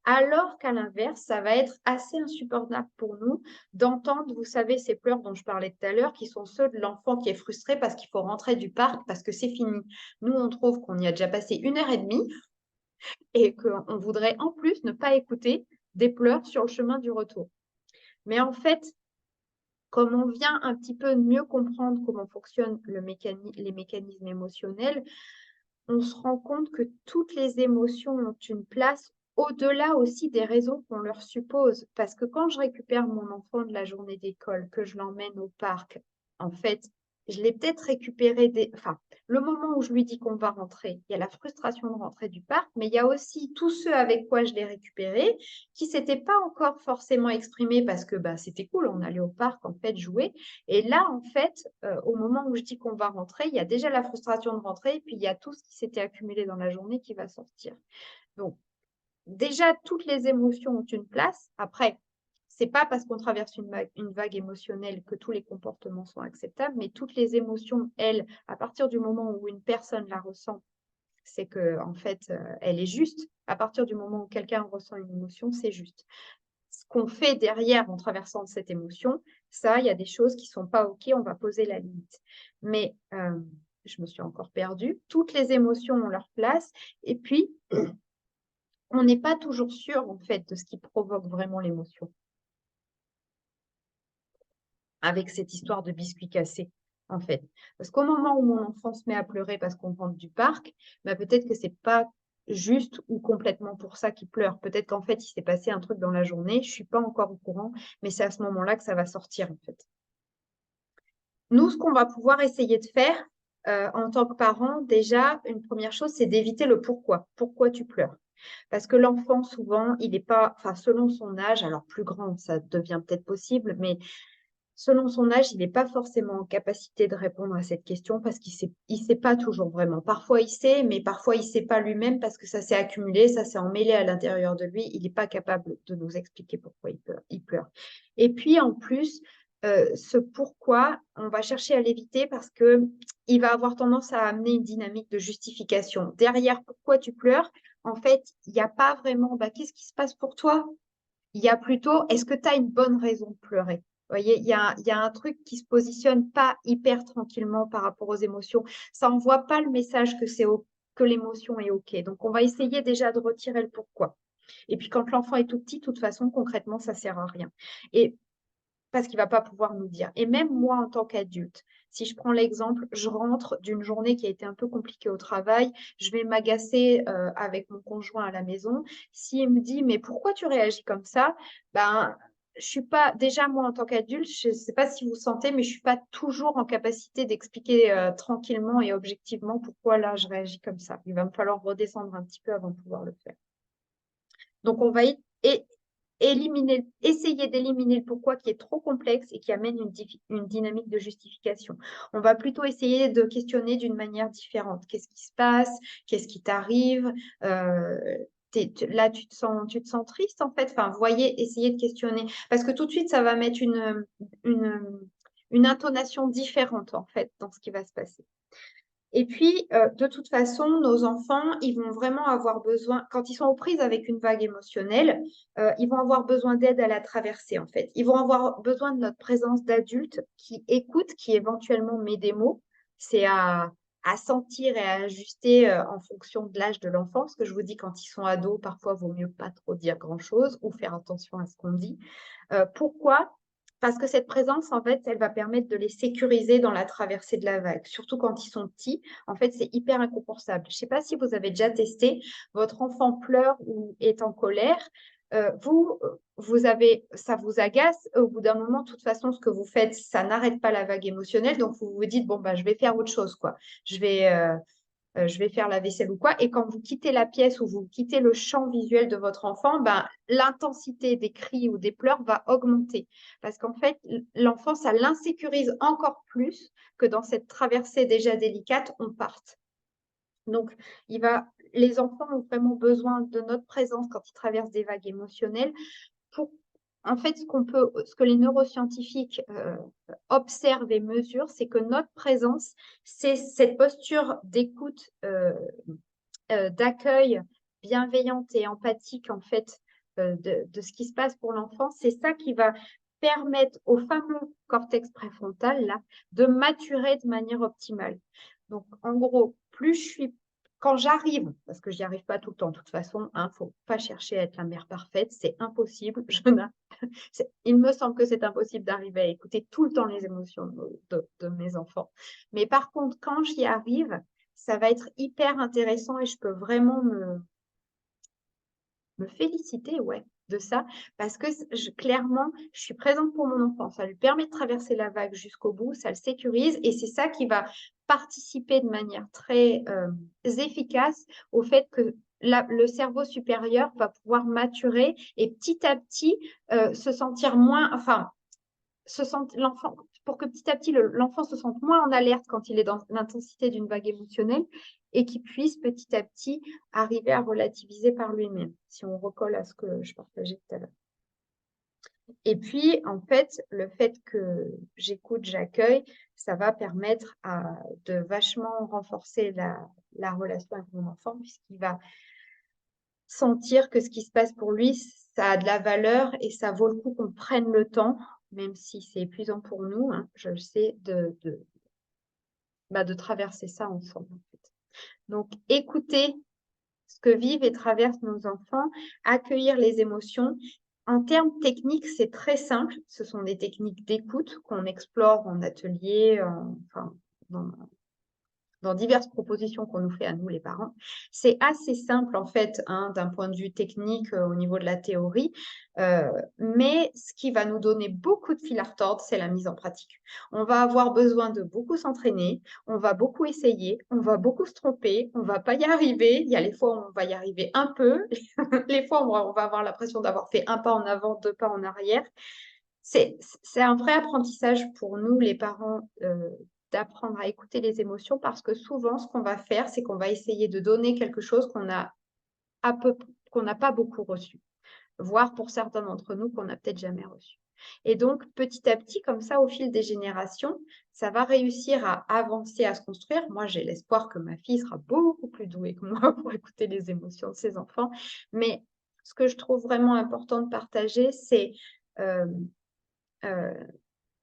Alors qu'à l'inverse, ça va être assez insupportable pour nous d'entendre, vous savez, ces pleurs dont je parlais tout à l'heure, qui sont ceux de l'enfant qui est frustré parce qu'il faut rentrer du parc, parce que c'est fini. Nous, on trouve qu'on y a déjà passé 1 heure et demie et qu'on voudrait en plus ne pas écouter des pleurs sur le chemin du retour. Mais en fait, comme on vient un petit peu mieux comprendre comment fonctionnent les mécanismes émotionnels, on se rend compte que toutes les émotions ont une place au-delà aussi des raisons qu'on leur suppose. Parce que quand je récupère mon enfant de la journée d'école, que je l'emmène au parc, en fait, je l'ai peut-être récupéré enfin, le moment où je lui dis qu'on va rentrer, il y a la frustration de rentrer du parc, mais il y a aussi tous ceux avec quoi je l'ai récupéré qui ne s'étaient pas encore forcément exprimés parce que bah, c'était cool, on allait au parc en fait jouer. Et là, en fait, au moment où je dis qu'on va rentrer, il y a déjà la frustration de rentrer et puis il y a tout ce qui s'était accumulé dans la journée qui va sortir. Donc, déjà, toutes les émotions ont une place. Après, c'est pas parce qu'on traverse une vague émotionnelle que tous les comportements sont acceptables, mais toutes les émotions, elles, à partir du moment où une personne la ressent, c'est que en fait, elle est juste. À partir du moment où quelqu'un ressent une émotion, c'est juste. Ce qu'on fait derrière en traversant cette émotion, ça, il y a des choses qui sont pas OK, on va poser la limite. Mais je me suis encore perdue. Toutes les émotions ont leur place. Et puis, on n'est pas toujours sûr, en fait, de ce qui provoque vraiment l'émotion. Avec cette histoire de biscuit cassé, en fait. Parce qu'au moment où mon enfant se met à pleurer parce qu'on rentre du parc, bah, peut-être que c'est pas juste ou complètement pour ça qu'il pleure. Peut-être qu'en fait, il s'est passé un truc dans la journée, je suis pas encore au courant, mais c'est à ce moment-là que ça va sortir, en fait. Nous, ce qu'on va pouvoir essayer de faire en tant que parent, déjà, une première chose, c'est d'éviter le pourquoi. Pourquoi tu pleures? Parce que l'enfant, souvent, il n'est pas, enfin, selon son âge, alors plus grand, ça devient peut-être possible, mais selon son âge, il n'est pas forcément en capacité de répondre à cette question parce qu'il sait pas toujours vraiment. Parfois, il sait, mais parfois, il ne sait pas lui-même parce que ça s'est accumulé, ça s'est emmêlé à l'intérieur de lui. Il n'est pas capable de nous expliquer pourquoi il pleure. Et puis, en plus, ce pourquoi, on va chercher à l'éviter parce qu'il va avoir tendance à amener une dynamique de justification. Derrière pourquoi tu pleures, en fait, il n'y a pas vraiment bah, qu'est-ce qui se passe pour toi? Il y a plutôt est-ce que tu as une bonne raison de pleurer? Vous voyez, il y a un truc qui se positionne pas hyper tranquillement par rapport aux émotions. Ça envoie pas le message que l'émotion est OK. Donc, on va essayer déjà de retirer le pourquoi. Et puis, quand l'enfant est tout petit, de toute façon, concrètement, ça sert à rien. Et parce qu'il va pas pouvoir nous dire. Et même moi, en tant qu'adulte, si je prends l'exemple, je rentre d'une journée qui a été un peu compliquée au travail, je vais m'agacer avec mon conjoint à la maison. S'il me dit, mais pourquoi tu réagis comme ça? Ben, je suis pas, déjà moi en tant qu'adulte, je ne sais pas si vous sentez, mais je suis pas toujours en capacité d'expliquer tranquillement et objectivement pourquoi là je réagis comme ça. Il va me falloir redescendre un petit peu avant de pouvoir le faire. Donc, on va essayer d'éliminer le pourquoi qui est trop complexe et qui amène une dynamique de justification. On va plutôt essayer de questionner d'une manière différente. Qu'est-ce qui se passe? Qu'est-ce qui t'arrive? Là, tu te sens triste en fait. Enfin, voyez, essayez de questionner. Parce que tout de suite, ça va mettre une intonation différente en fait dans ce qui va se passer. Et puis, de toute façon, nos enfants, ils vont vraiment avoir besoin, quand ils sont aux prises avec une vague émotionnelle, ils vont avoir besoin d'aide à la traverser, en fait. Ils vont avoir besoin de notre présence d'adultes qui écoutent, qui éventuellement met des mots. C'est à sentir et à ajuster en fonction de l'âge de l'enfant. Parce que je vous dis, quand ils sont ados, parfois, il vaut mieux pas trop dire grand-chose ou faire attention à ce qu'on dit. Pourquoi? Parce que cette présence, en fait, elle va permettre de les sécuriser dans la traversée de la vague. Surtout quand ils sont petits, en fait, c'est hyper inconfortable. Je ne sais pas si vous avez déjà testé, votre enfant pleure ou est en colère. Ça vous agace. Au bout d'un moment, de toute façon, ce que vous faites, ça n'arrête pas la vague émotionnelle. Donc, vous vous dites, bon, bah, je vais faire autre chose, quoi. Je vais faire la vaisselle ou quoi. Et quand vous quittez la pièce ou vous quittez le champ visuel de votre enfant, ben, l'intensité des cris ou des pleurs va augmenter. Parce qu'en fait, l'enfant, ça l'insécurise encore plus que dans cette traversée déjà délicate, on parte. Donc, les enfants ont vraiment besoin de notre présence quand ils traversent des vagues émotionnelles pour en fait, ce que les neuroscientifiques observent et mesurent, c'est que notre présence, c'est cette posture d'écoute, d'accueil bienveillante et empathique, en fait, de ce qui se passe pour l'enfant. C'est ça qui va permettre au fameux cortex préfrontal, là, de maturer de manière optimale. Donc, en gros, quand j'arrive, parce que je n'y arrive pas tout le temps, de toute façon, il ne faut pas chercher à être la mère parfaite, c'est impossible. Il me semble que c'est impossible d'arriver à écouter tout le temps les émotions de mes enfants. Mais par contre, quand j'y arrive, ça va être hyper intéressant et je peux vraiment me féliciter, ouais, de ça, parce que clairement, je suis présente pour mon enfant. Ça lui permet de traverser la vague jusqu'au bout, ça le sécurise, et c'est ça qui va participer de manière très efficace au fait que le cerveau supérieur va pouvoir maturer et petit à petit se sentir moins, enfin, l'enfant, pour que petit à petit l'enfant se sente moins en alerte quand il est dans l'intensité d'une vague émotionnelle et qu'il puisse petit à petit arriver à relativiser par lui-même, si on recolle à ce que je partageais tout à l'heure. Et puis, en fait, le fait que j'écoute, j'accueille, ça va permettre de vachement renforcer la relation avec mon enfant, puisqu'il va sentir que ce qui se passe pour lui, ça a de la valeur et ça vaut le coup qu'on prenne le temps, même si c'est épuisant pour nous, hein, je le sais, de traverser ça ensemble, en fait. Donc, écouter ce que vivent et traversent nos enfants, accueillir les émotions. En termes techniques, c'est très simple. Ce sont des techniques d'écoute qu'on explore en atelier, enfin, dans diverses propositions qu'on nous fait à nous, les parents. C'est assez simple, en fait, hein, d'un point de vue technique au niveau de la théorie, mais ce qui va nous donner beaucoup de fil à retordre, c'est la mise en pratique. On va avoir besoin de beaucoup s'entraîner, on va beaucoup essayer, on va beaucoup se tromper, on va pas y arriver. Il y a les fois où on va y arriver un peu, les fois où on va avoir l'impression d'avoir fait un pas en avant, deux pas en arrière. C'est un vrai apprentissage pour nous, les parents, d'apprendre à écouter les émotions parce que souvent, ce qu'on va faire, c'est qu'on va essayer de donner quelque chose qu'on n'a pas beaucoup reçu, voire pour certains d'entre nous, qu'on n'a peut-être jamais reçu. Et donc, petit à petit, comme ça, au fil des générations, ça va réussir à avancer, à se construire. Moi, j'ai l'espoir que ma fille sera beaucoup plus douée que moi pour écouter les émotions de ses enfants. Mais ce que je trouve vraiment important de partager, c'est euh, euh,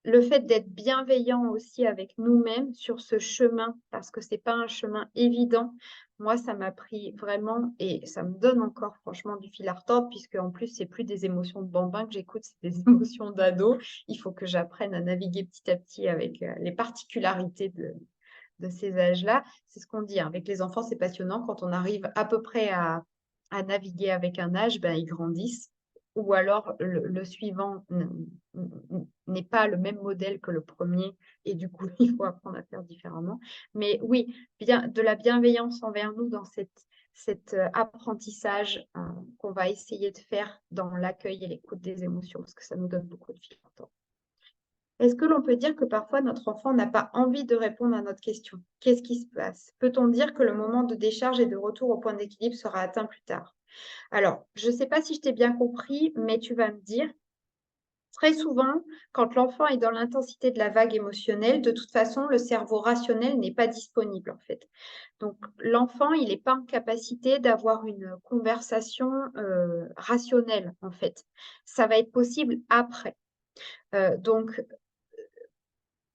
le fait d'être bienveillant aussi avec nous-mêmes sur ce chemin, parce que c'est pas un chemin évident. Moi, ça m'a pris vraiment, et ça me donne encore franchement du fil à retordre, puisque en plus, c'est plus des émotions de bambin que j'écoute, c'est des émotions d'ado. Il faut que j'apprenne à naviguer petit à petit avec les particularités de ces âges-là. C'est ce qu'on dit, hein. Avec les enfants, c'est passionnant. Quand on arrive à peu près à naviguer avec un âge, ben, ils grandissent. Ou alors le suivant n'est pas le même modèle que le premier et du coup, il faut apprendre à faire différemment. Mais oui, de la bienveillance envers nous dans cet apprentissage qu'on va essayer de faire dans l'accueil et l'écoute des émotions, parce que ça nous donne beaucoup de fil à retordre. Est-ce que l'on peut dire que parfois notre enfant n'a pas envie de répondre à notre question? Qu'est-ce qui se passe? Peut-on dire que le moment de décharge et de retour au point d'équilibre sera atteint plus tard? Alors, je ne sais pas si je t'ai bien compris, mais tu vas me dire, très souvent, quand l'enfant est dans l'intensité de la vague émotionnelle, de toute façon, le cerveau rationnel n'est pas disponible, en fait. Donc, l'enfant, il n'est pas en capacité d'avoir une conversation rationnelle, en fait. Ça va être possible après. Donc,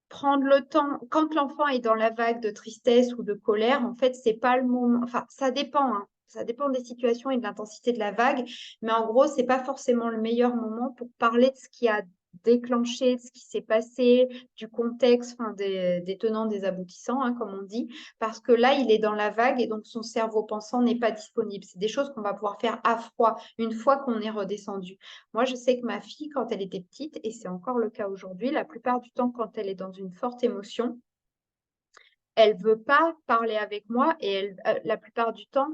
prendre le temps, quand l'enfant est dans la vague de tristesse ou de colère, en fait, c'est pas le moment. Enfin, ça dépend, hein. Ça dépend des situations et de l'intensité de la vague, mais en gros, c'est pas forcément le meilleur moment pour parler de ce qui a déclenché, de ce qui s'est passé, du contexte, enfin, des tenants, des aboutissants, hein, comme on dit, parce que là, il est dans la vague et donc son cerveau pensant n'est pas disponible. C'est des choses qu'on va pouvoir faire à froid une fois qu'on est redescendu. Moi, je sais que ma fille, quand elle était petite, et c'est encore le cas aujourd'hui, la plupart du temps, quand elle est dans une forte émotion, elle ne veut pas parler avec moi et la plupart du temps,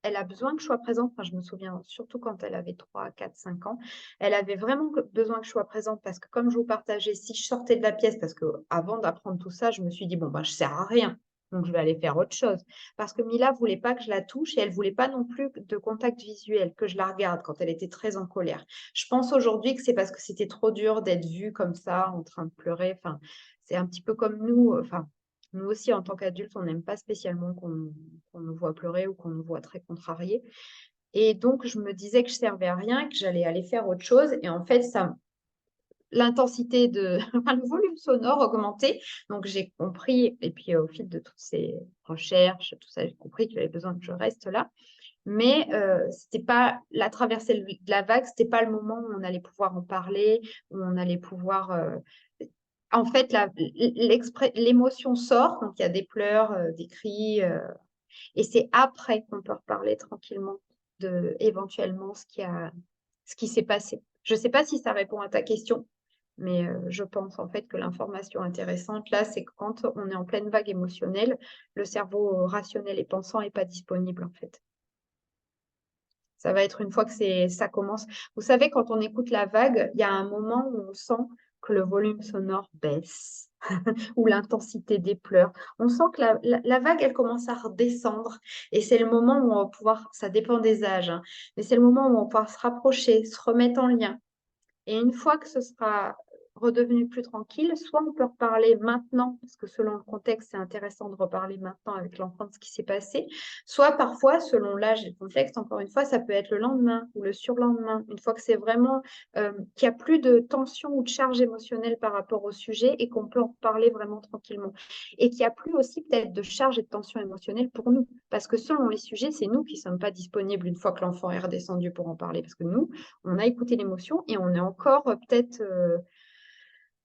elle a besoin que je sois présente. Enfin, je me souviens, surtout quand elle avait 3, 4, 5 ans, elle avait vraiment besoin que je sois présente parce que comme je vous partageais, si je sortais de la pièce, parce qu'avant d'apprendre tout ça, je me suis dit, bon, ben, je ne sers à rien. Donc, je vais aller faire autre chose. Parce que Mila ne voulait pas que je la touche et elle ne voulait pas non plus de contact visuel, que je la regarde quand elle était très en colère. Je pense aujourd'hui que c'est parce que c'était trop dur d'être vue comme ça, en train de pleurer. Enfin, c'est un petit peu comme nous. Enfin, nous aussi, en tant qu'adultes, on n'aime pas spécialement qu'on nous voit pleurer ou qu'on nous voit très contrariés. Et donc, je me disais que je servais à rien, que j'allais aller faire autre chose. Et en fait, l'intensité le volume sonore augmentait. Donc, j'ai compris, et puis au fil de toutes ces recherches, tout ça, j'ai compris qu'il y avait besoin que je reste là. Mais c'était pas la traversée de la vague, c'était pas le moment où on allait pouvoir en parler, où on allait pouvoir. En fait, l'émotion sort, donc il y a des pleurs, des cris, et c'est après qu'on peut reparler tranquillement de éventuellement ce qui a ce qui s'est passé. Je ne sais pas si ça répond à ta question, mais je pense en fait que l'information intéressante là, c'est que quand on est en pleine vague émotionnelle, le cerveau rationnel et pensant n'est pas disponible en fait. Ça va être une fois que ça commence. Vous savez, quand on écoute la vague, il y a un moment où on sent que le volume sonore baisse ou l'intensité des pleurs. On sent que la vague, elle commence à redescendre. Et c'est le moment où on va pouvoir, ça dépend des âges, hein, mais c'est le moment où on va pouvoir se rapprocher, se remettre en lien. Et une fois que ce sera redevenu plus tranquille, soit on peut reparler maintenant, parce que selon le contexte, c'est intéressant de reparler maintenant avec l'enfant de ce qui s'est passé, soit parfois, selon l'âge et le contexte, encore une fois, ça peut être le lendemain ou le surlendemain, une fois que c'est vraiment qu'il n'y a plus de tension ou de charge émotionnelle par rapport au sujet et qu'on peut en parler vraiment tranquillement. Et qu'il n'y a plus aussi peut-être de charge et de tension émotionnelle pour nous, parce que selon les sujets, c'est nous qui ne sommes pas disponibles une fois que l'enfant est redescendu pour en parler, parce que nous, on a écouté l'émotion et on est encore peut-être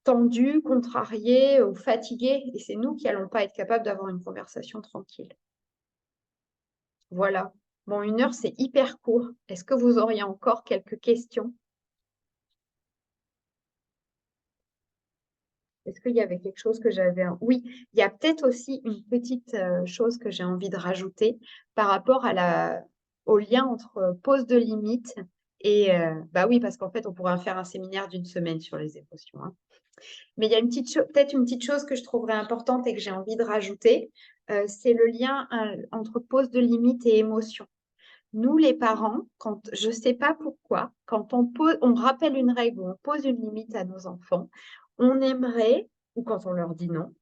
tendu, contrarié ou fatigué. Et c'est nous qui n'allons pas être capables d'avoir une conversation tranquille. Voilà. Bon, 1 heure, c'est hyper court. Est-ce que vous auriez encore quelques questions? Est-ce qu'il y avait quelque chose que j'avais... Oui, il y a peut-être aussi une petite chose que j'ai envie de rajouter par rapport au lien entre pose de limite et... bah oui, parce qu'en fait, on pourrait faire un séminaire d'1 semaine sur les émotions, hein. Mais il y a peut-être une petite chose que je trouverais importante et que j'ai envie de rajouter, c'est le lien entre pose de limite et émotion. Nous, les parents, je ne sais pas pourquoi, quand on rappelle une règle ou on pose une limite à nos enfants, on aimerait, ou quand on leur dit non,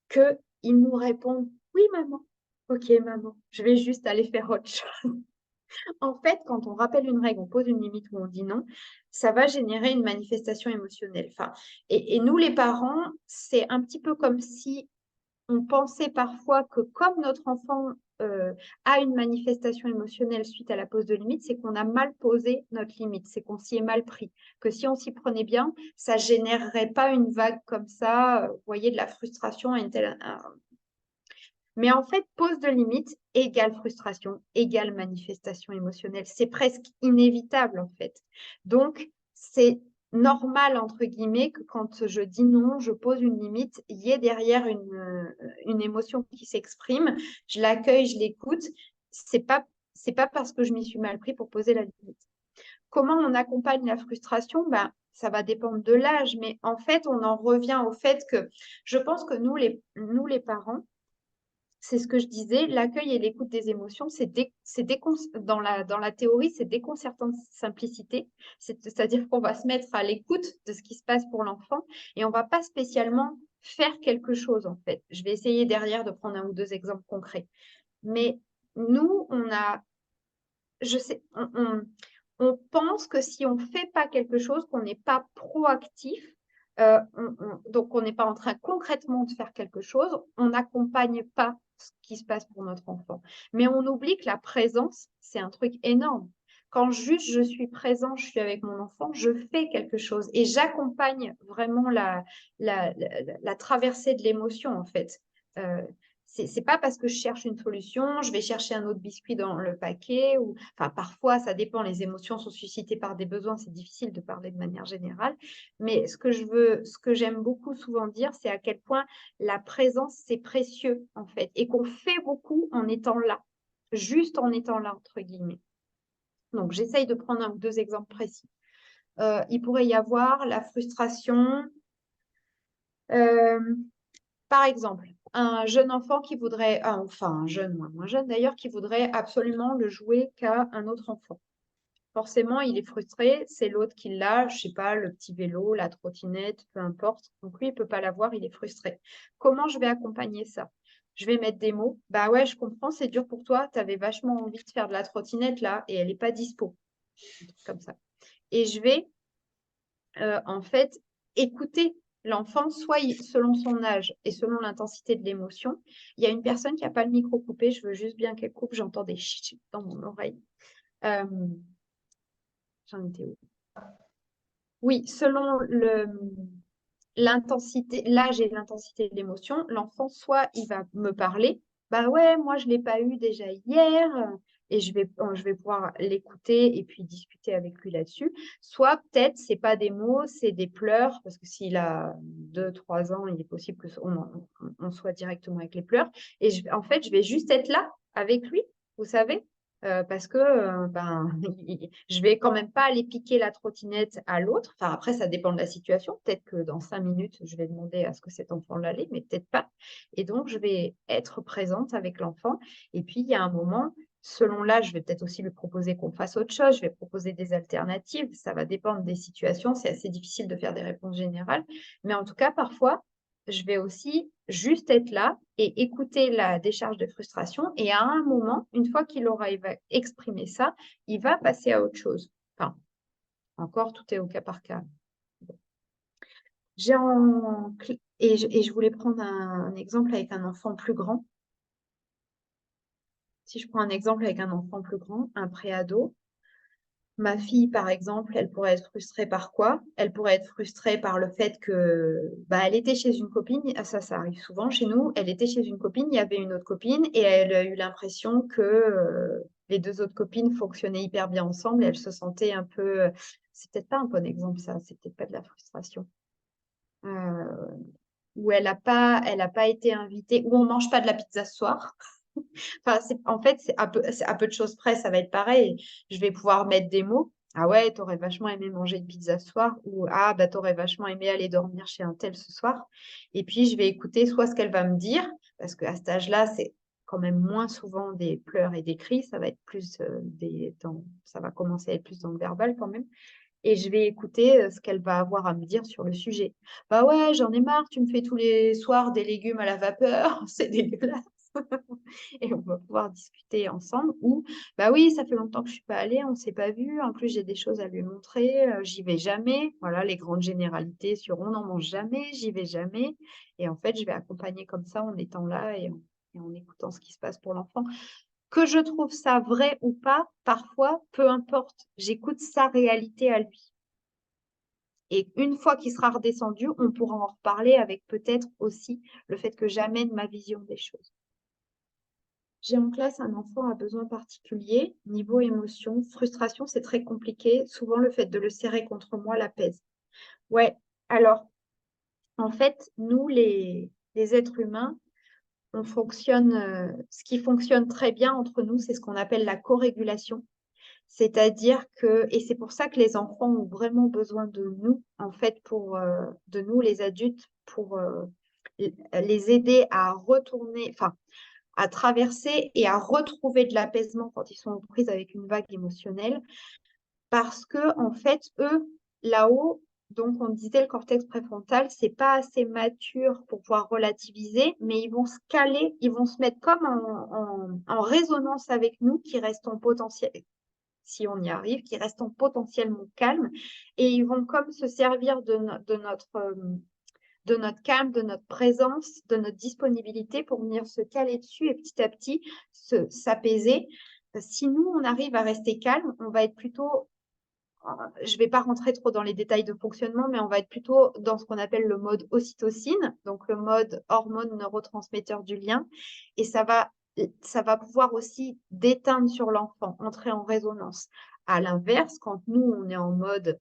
qu'ils nous répondent: oui, maman, ok, maman, je vais juste aller faire autre chose. En fait, quand on rappelle une règle, on pose une limite ou on dit non, ça va générer une manifestation émotionnelle. Enfin, et nous, les parents, c'est un petit peu comme si on pensait parfois que comme notre enfant a une manifestation émotionnelle suite à la pose de limite, c'est qu'on a mal posé notre limite, c'est qu'on s'y est mal pris. Que si on s'y prenait bien, ça générerait pas une vague comme ça, vous voyez, de la frustration à une telle... Mais en fait, pose de limite égale frustration, égale manifestation émotionnelle. C'est presque inévitable, en fait. Donc, c'est normal, entre guillemets, que quand je dis non, je pose une limite, il y ait derrière une émotion qui s'exprime. Je l'accueille, je l'écoute. C'est pas parce que je m'y suis mal pris pour poser la limite. Comment on accompagne la frustration? Ben, ça va dépendre de l'âge, mais en fait, on en revient au fait que je pense que nous, les parents, c'est ce que je disais, l'accueil et l'écoute des émotions, dans la théorie, c'est déconcertant de simplicité. C'est-à-dire qu'on va se mettre à l'écoute de ce qui se passe pour l'enfant et on ne va pas spécialement faire quelque chose, en fait. Je vais essayer derrière de prendre 1 ou 2 exemples concrets. Mais nous, je sais, on pense que si on ne fait pas quelque chose, qu'on n'est pas proactif, donc on n'est pas en train concrètement de faire quelque chose, on n'accompagne pas ce qui se passe pour notre enfant. Mais on oublie que la présence, c'est un truc énorme. Quand juste je suis présent, je suis avec mon enfant, je fais quelque chose et j'accompagne vraiment la traversée de l'émotion, en fait. C'est pas parce que je cherche une solution, je vais chercher un autre biscuit dans le paquet, ou enfin parfois ça dépend, les émotions sont suscitées par des besoins, c'est difficile de parler de manière générale, mais ce que j'aime beaucoup souvent dire, c'est à quel point la présence c'est précieux en fait, et qu'on fait beaucoup en étant là, juste en étant là entre guillemets. Donc j'essaye de prendre 1 ou 2 exemples précis. Il pourrait y avoir la frustration. Par exemple, un jeune enfant qui voudrait, enfin un jeune, moins jeune d'ailleurs, qui voudrait absolument le jouer qu'à un autre enfant. Forcément, il est frustré, c'est l'autre qui l'a, je sais pas, le petit vélo, la trottinette, peu importe. Donc lui, il peut pas l'avoir, il est frustré. Comment je vais accompagner ça? Je vais mettre des mots. Bah ouais, je comprends, c'est dur pour toi, tu avais vachement envie de faire de la trottinette là et elle n'est pas dispo. Comme ça. Et je vais en fait écouter l'enfant, soit selon son âge et selon l'intensité de l'émotion. Il y a une personne qui n'a pas le micro coupé, je veux juste bien qu'elle coupe, j'entends des chut dans mon oreille. J'en étais où? Oui, selon l'intensité, l'âge et l'intensité de l'émotion, l'enfant, soit il va me parler, bah ouais, moi je ne l'ai pas eu déjà hier, et je vais pouvoir l'écouter et puis discuter avec lui là-dessus. Soit peut-être, c'est pas des mots, c'est des pleurs, parce que s'il a 2, 3 ans, il est possible on soit directement avec les pleurs. Et en fait, je vais juste être là avec lui, vous savez, parce que je vais quand même pas aller piquer la trottinette à l'autre. Enfin, après, ça dépend de la situation. Peut-être que dans 5 minutes, je vais demander à ce que cet enfant l'allait, mais peut-être pas. Et donc, je vais être présente avec l'enfant. Et puis, il y a un moment, selon l'âge, je vais peut-être aussi lui proposer qu'on fasse autre chose. Je vais proposer des alternatives. Ça va dépendre des situations. C'est assez difficile de faire des réponses générales. Mais en tout cas, parfois, je vais aussi juste être là et écouter la décharge de frustration. Et à un moment, une fois qu'il aura exprimé ça, il va passer à autre chose. Enfin, encore, tout est au cas par cas. Et je voulais prendre un exemple avec un enfant plus grand. Si je prends un exemple avec un enfant plus grand, un préado, ma fille, par exemple, elle pourrait être frustrée par quoi? Elle pourrait être frustrée par le fait que, elle était chez une copine, ça arrive souvent chez nous, elle était chez une copine, il y avait une autre copine et elle a eu l'impression que les deux autres copines fonctionnaient hyper bien ensemble et elle se sentait un peu, c'est peut-être pas un bon exemple ça, c'est peut-être pas de la frustration. Euh, Où elle a pas été invitée, où on mange pas de la pizza ce soir. Enfin, en fait, c'est à peu de choses près, ça va être pareil. Je vais pouvoir mettre des mots. Ah ouais, t'aurais vachement aimé manger une pizza ce soir. Ou ah, bah t'aurais vachement aimé aller dormir chez un tel ce soir. Et puis, je vais écouter soit ce qu'elle va me dire, parce qu'à cet âge-là, c'est quand même moins souvent des pleurs et des cris. Ça va être plus ça va commencer à être plus dans le verbal quand même. Et je vais écouter ce qu'elle va avoir à me dire sur le sujet. Bah ouais, j'en ai marre, tu me fais tous les soirs des légumes à la vapeur, c'est dégueulasse. Et on va pouvoir discuter ensemble. Ou, bah oui, ça fait longtemps que je suis pas allée, on ne s'est pas vu. En plus, j'ai des choses à lui montrer, j'y vais jamais. Voilà, les grandes généralités sur on n'en mange jamais, j'y vais jamais. Et en fait, je vais accompagner comme ça en étant là et en écoutant ce qui se passe pour l'enfant. Que je trouve ça vrai ou pas, parfois, peu importe, j'écoute sa réalité à lui. Et une fois qu'il sera redescendu, on pourra en reparler avec peut-être aussi le fait que j'amène ma vision des choses. J'ai en classe un enfant à besoin particulier, niveau émotion, frustration, c'est très compliqué. Souvent, le fait de le serrer contre moi l'apaise. Ouais, alors, en fait, nous, les êtres humains, on fonctionne, ce qui fonctionne très bien entre nous, c'est ce qu'on appelle la co-régulation. C'est-à-dire que, et c'est pour ça que les enfants ont vraiment besoin de nous, en fait, de nous, les adultes, pour les aider à retourner, enfin, à traverser et à retrouver de l'apaisement quand ils sont aux prises avec une vague émotionnelle. Parce que, en fait, eux, là-haut, donc on disait le cortex préfrontal, c'est pas assez mature pour pouvoir relativiser, mais ils vont se caler, ils vont se mettre comme en résonance avec nous, qui restons en potentiel, si on y arrive, qui restons potentiellement calmes, et ils vont comme se servir de notre calme, de notre présence, de notre disponibilité pour venir se caler dessus et petit à petit s'apaiser. Si nous, on arrive à rester calme, on va être plutôt, je ne vais pas rentrer trop dans les détails de fonctionnement, mais on va être plutôt dans ce qu'on appelle le mode ocytocine, donc le mode hormone neurotransmetteur du lien, et ça va pouvoir aussi déteindre sur l'enfant, entrer en résonance. À l'inverse, quand nous, on est en mode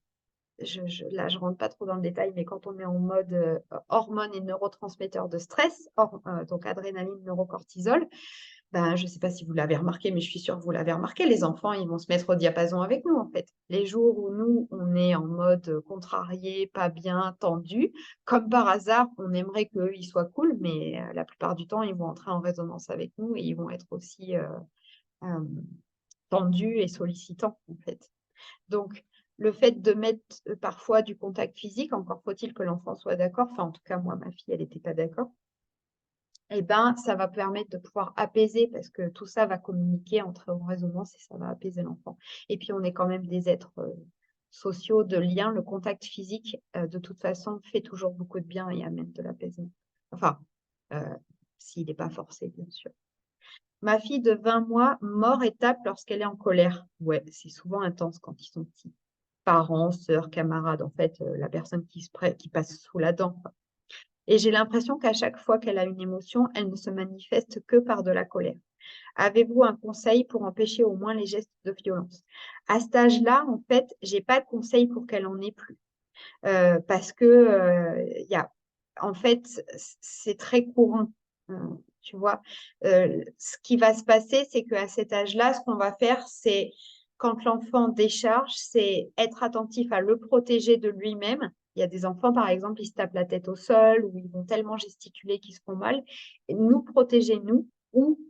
là, je rentre pas trop dans le détail, mais quand on est en mode hormones et neurotransmetteurs de stress, donc adrénaline, neurocortisol, je ne sais pas si vous l'avez remarqué, mais je suis sûre que vous l'avez remarqué, les enfants, ils vont se mettre au diapason avec nous, en fait. Les jours où nous, on est en mode contrarié, pas bien, tendu, comme par hasard, on aimerait qu'eux, ils soient cool, mais la plupart du temps, ils vont entrer en résonance avec nous et ils vont être aussi euh, tendus et sollicitants, en fait. Donc, le fait de mettre parfois du contact physique, encore faut-il que l'enfant soit d'accord, enfin en tout cas moi, ma fille, elle n'était pas d'accord, eh ben, ça va permettre de pouvoir apaiser parce que tout ça va communiquer, entrer en résonance et ça va apaiser l'enfant. Et puis on est quand même des êtres sociaux, de liens, le contact physique de toute façon fait toujours beaucoup de bien et amène de l'apaisement. Enfin, s'il n'est pas forcé, bien sûr. Ma fille de 20 mois mord et tape lorsqu'elle est en colère. Ouais, c'est souvent intense quand ils sont petits. Parents, sœurs, camarades, en fait, la personne qui passe sous la dent, quoi. Et j'ai l'impression qu'à chaque fois qu'elle a une émotion, elle ne se manifeste que par de la colère. Avez-vous un conseil pour empêcher au moins les gestes de violence? À cet âge-là, en fait, j'ai pas de conseil pour qu'elle en ait plus. Parce que en fait, c'est très courant. euh, Tu vois. Ce qui va se passer, c'est qu'à cet âge-là, ce qu'on va faire, c'est quand l'enfant décharge, c'est être attentif à le protéger de lui-même. Il y a des enfants, par exemple, ils se tapent la tête au sol ou ils vont tellement gesticuler qu'ils se font mal. Et nous protéger, nous, ou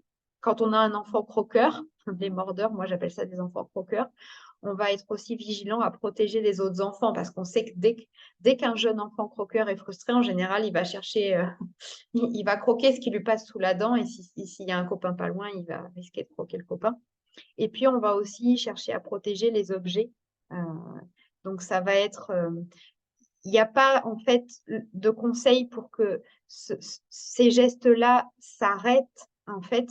quand on a un enfant croqueur, des mordeurs, moi j'appelle ça des enfants croqueurs, on va être aussi vigilant à protéger les autres enfants parce qu'on sait que dès qu'un jeune enfant croqueur est frustré, en général, il va chercher, il va croquer ce qui lui passe sous la dent et s'il y a un copain pas loin, il va risquer de croquer le copain. Et puis, on va aussi chercher à protéger les objets. Euh, donc, ça va être... il n'y a pas, en fait, de conseil pour que ces gestes-là s'arrêtent. En fait,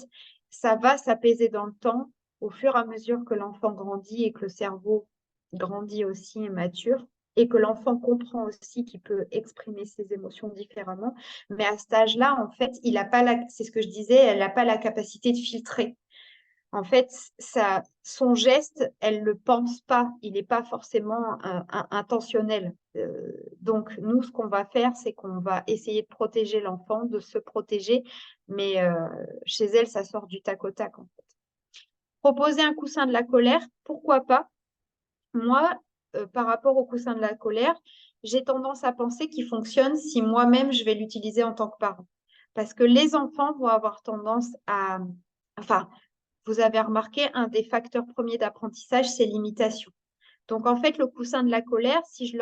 ça va s'apaiser dans le temps au fur et à mesure que l'enfant grandit et que le cerveau grandit aussi et mature et que l'enfant comprend aussi qu'il peut exprimer ses émotions différemment. Mais à cet âge-là, en fait, il a pas c'est ce que je disais, elle n'a pas la capacité de filtrer. En fait, son geste, elle ne le pense pas. Il n'est pas forcément intentionnel. Donc, nous, ce qu'on va faire, c'est qu'on va essayer de protéger l'enfant, de se protéger. Mais chez elle, ça sort du tac au tac, en fait. Proposer un coussin de la colère, pourquoi pas? Moi, par rapport au coussin de la colère, j'ai tendance à penser qu'il fonctionne si moi-même, je vais l'utiliser en tant que parent. Parce que les enfants vont avoir tendance à... Enfin, vous avez remarqué, un des facteurs premiers d'apprentissage, c'est l'imitation. Donc, en fait, le coussin de la colère, si je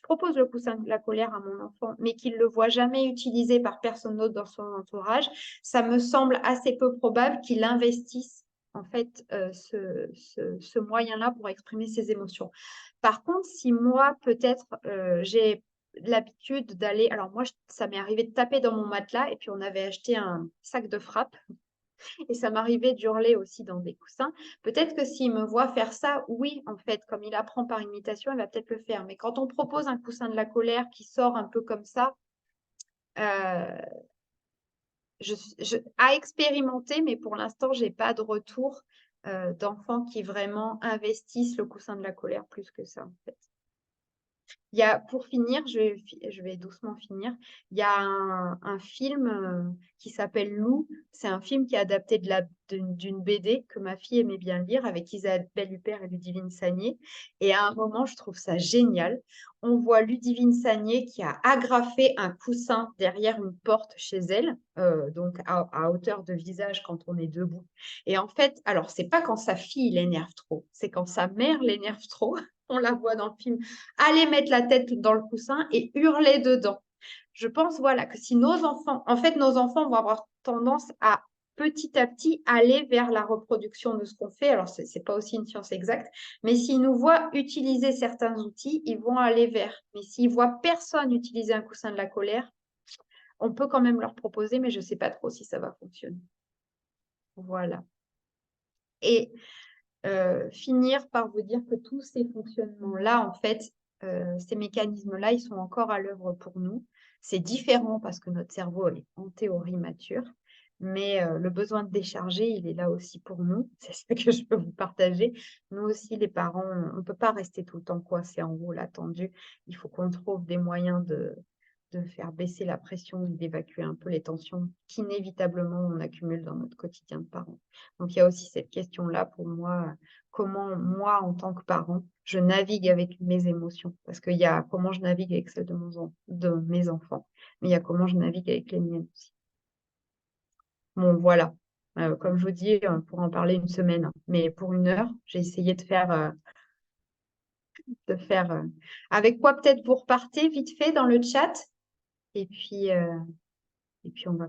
propose le coussin de la colère à mon enfant, mais qu'il ne le voit jamais utilisé par personne d'autre dans son entourage, ça me semble assez peu probable qu'il investisse, en fait, ce moyen-là pour exprimer ses émotions. Par contre, si moi, peut-être, j'ai l'habitude d'aller... Alors, moi, ça m'est arrivé de taper dans mon matelas et puis on avait acheté un sac de frappe et ça m'arrivait d'hurler aussi dans des coussins. Peut-être que s'il me voit faire ça, oui, en fait, comme il apprend par imitation, il va peut-être le faire. Mais quand on propose un coussin de la colère qui sort un peu comme ça, euh, à expérimenter, mais pour l'instant, je n'ai pas de retour d'enfants qui vraiment investissent le coussin de la colère plus que ça, en fait. Il y a, pour finir, je vais doucement finir. Il y a un film qui s'appelle Lou. C'est un film qui est adapté d'une BD que ma fille aimait bien lire avec Isabelle Huppert et Ludivine Sagnier. Et à un moment, je trouve ça génial. On voit Ludivine Sagnier qui a agrafé un coussin derrière une porte chez elle, donc à hauteur de visage quand on est debout. Et en fait, alors, c'est pas quand sa fille l'énerve trop, c'est quand sa mère l'énerve trop. On la voit dans le film aller mettre la tête dans le coussin et hurler dedans. Je pense, voilà, que si nos enfants, en fait, nos enfants vont avoir tendance à petit à petit aller vers la reproduction de ce qu'on fait. Alors, ce n'est pas aussi une science exacte, mais s'ils nous voient utiliser certains outils, ils vont aller vers. Mais s'ils voient personne utiliser un coussin de la colère, on peut quand même leur proposer, mais je ne sais pas trop si ça va fonctionner. Voilà. Et finir par vous dire que tous ces fonctionnements-là, en fait, ces mécanismes-là, ils sont encore à l'œuvre pour nous. C'est différent parce que notre cerveau est en théorie mature, mais le besoin de décharger, il est là aussi pour nous. C'est ça que je peux vous partager. Nous aussi, les parents, on ne peut pas rester tout le temps coincé en haut, là, tendu. Il faut qu'on trouve des moyens de faire baisser la pression et d'évacuer un peu les tensions qu'inévitablement on accumule dans notre quotidien de parents. Donc, il y a aussi cette question-là pour moi, comment moi, en tant que parent, je navigue avec mes émotions. Parce qu'il y a comment je navigue avec celles de mes enfants, mais il y a comment je navigue avec les miennes aussi. Bon, voilà. Comme je vous dis, on pourra en parler une semaine, hein. Mais pour une heure, j'ai essayé de faire avec quoi peut-être vous repartez vite fait dans le chat. Et puis on va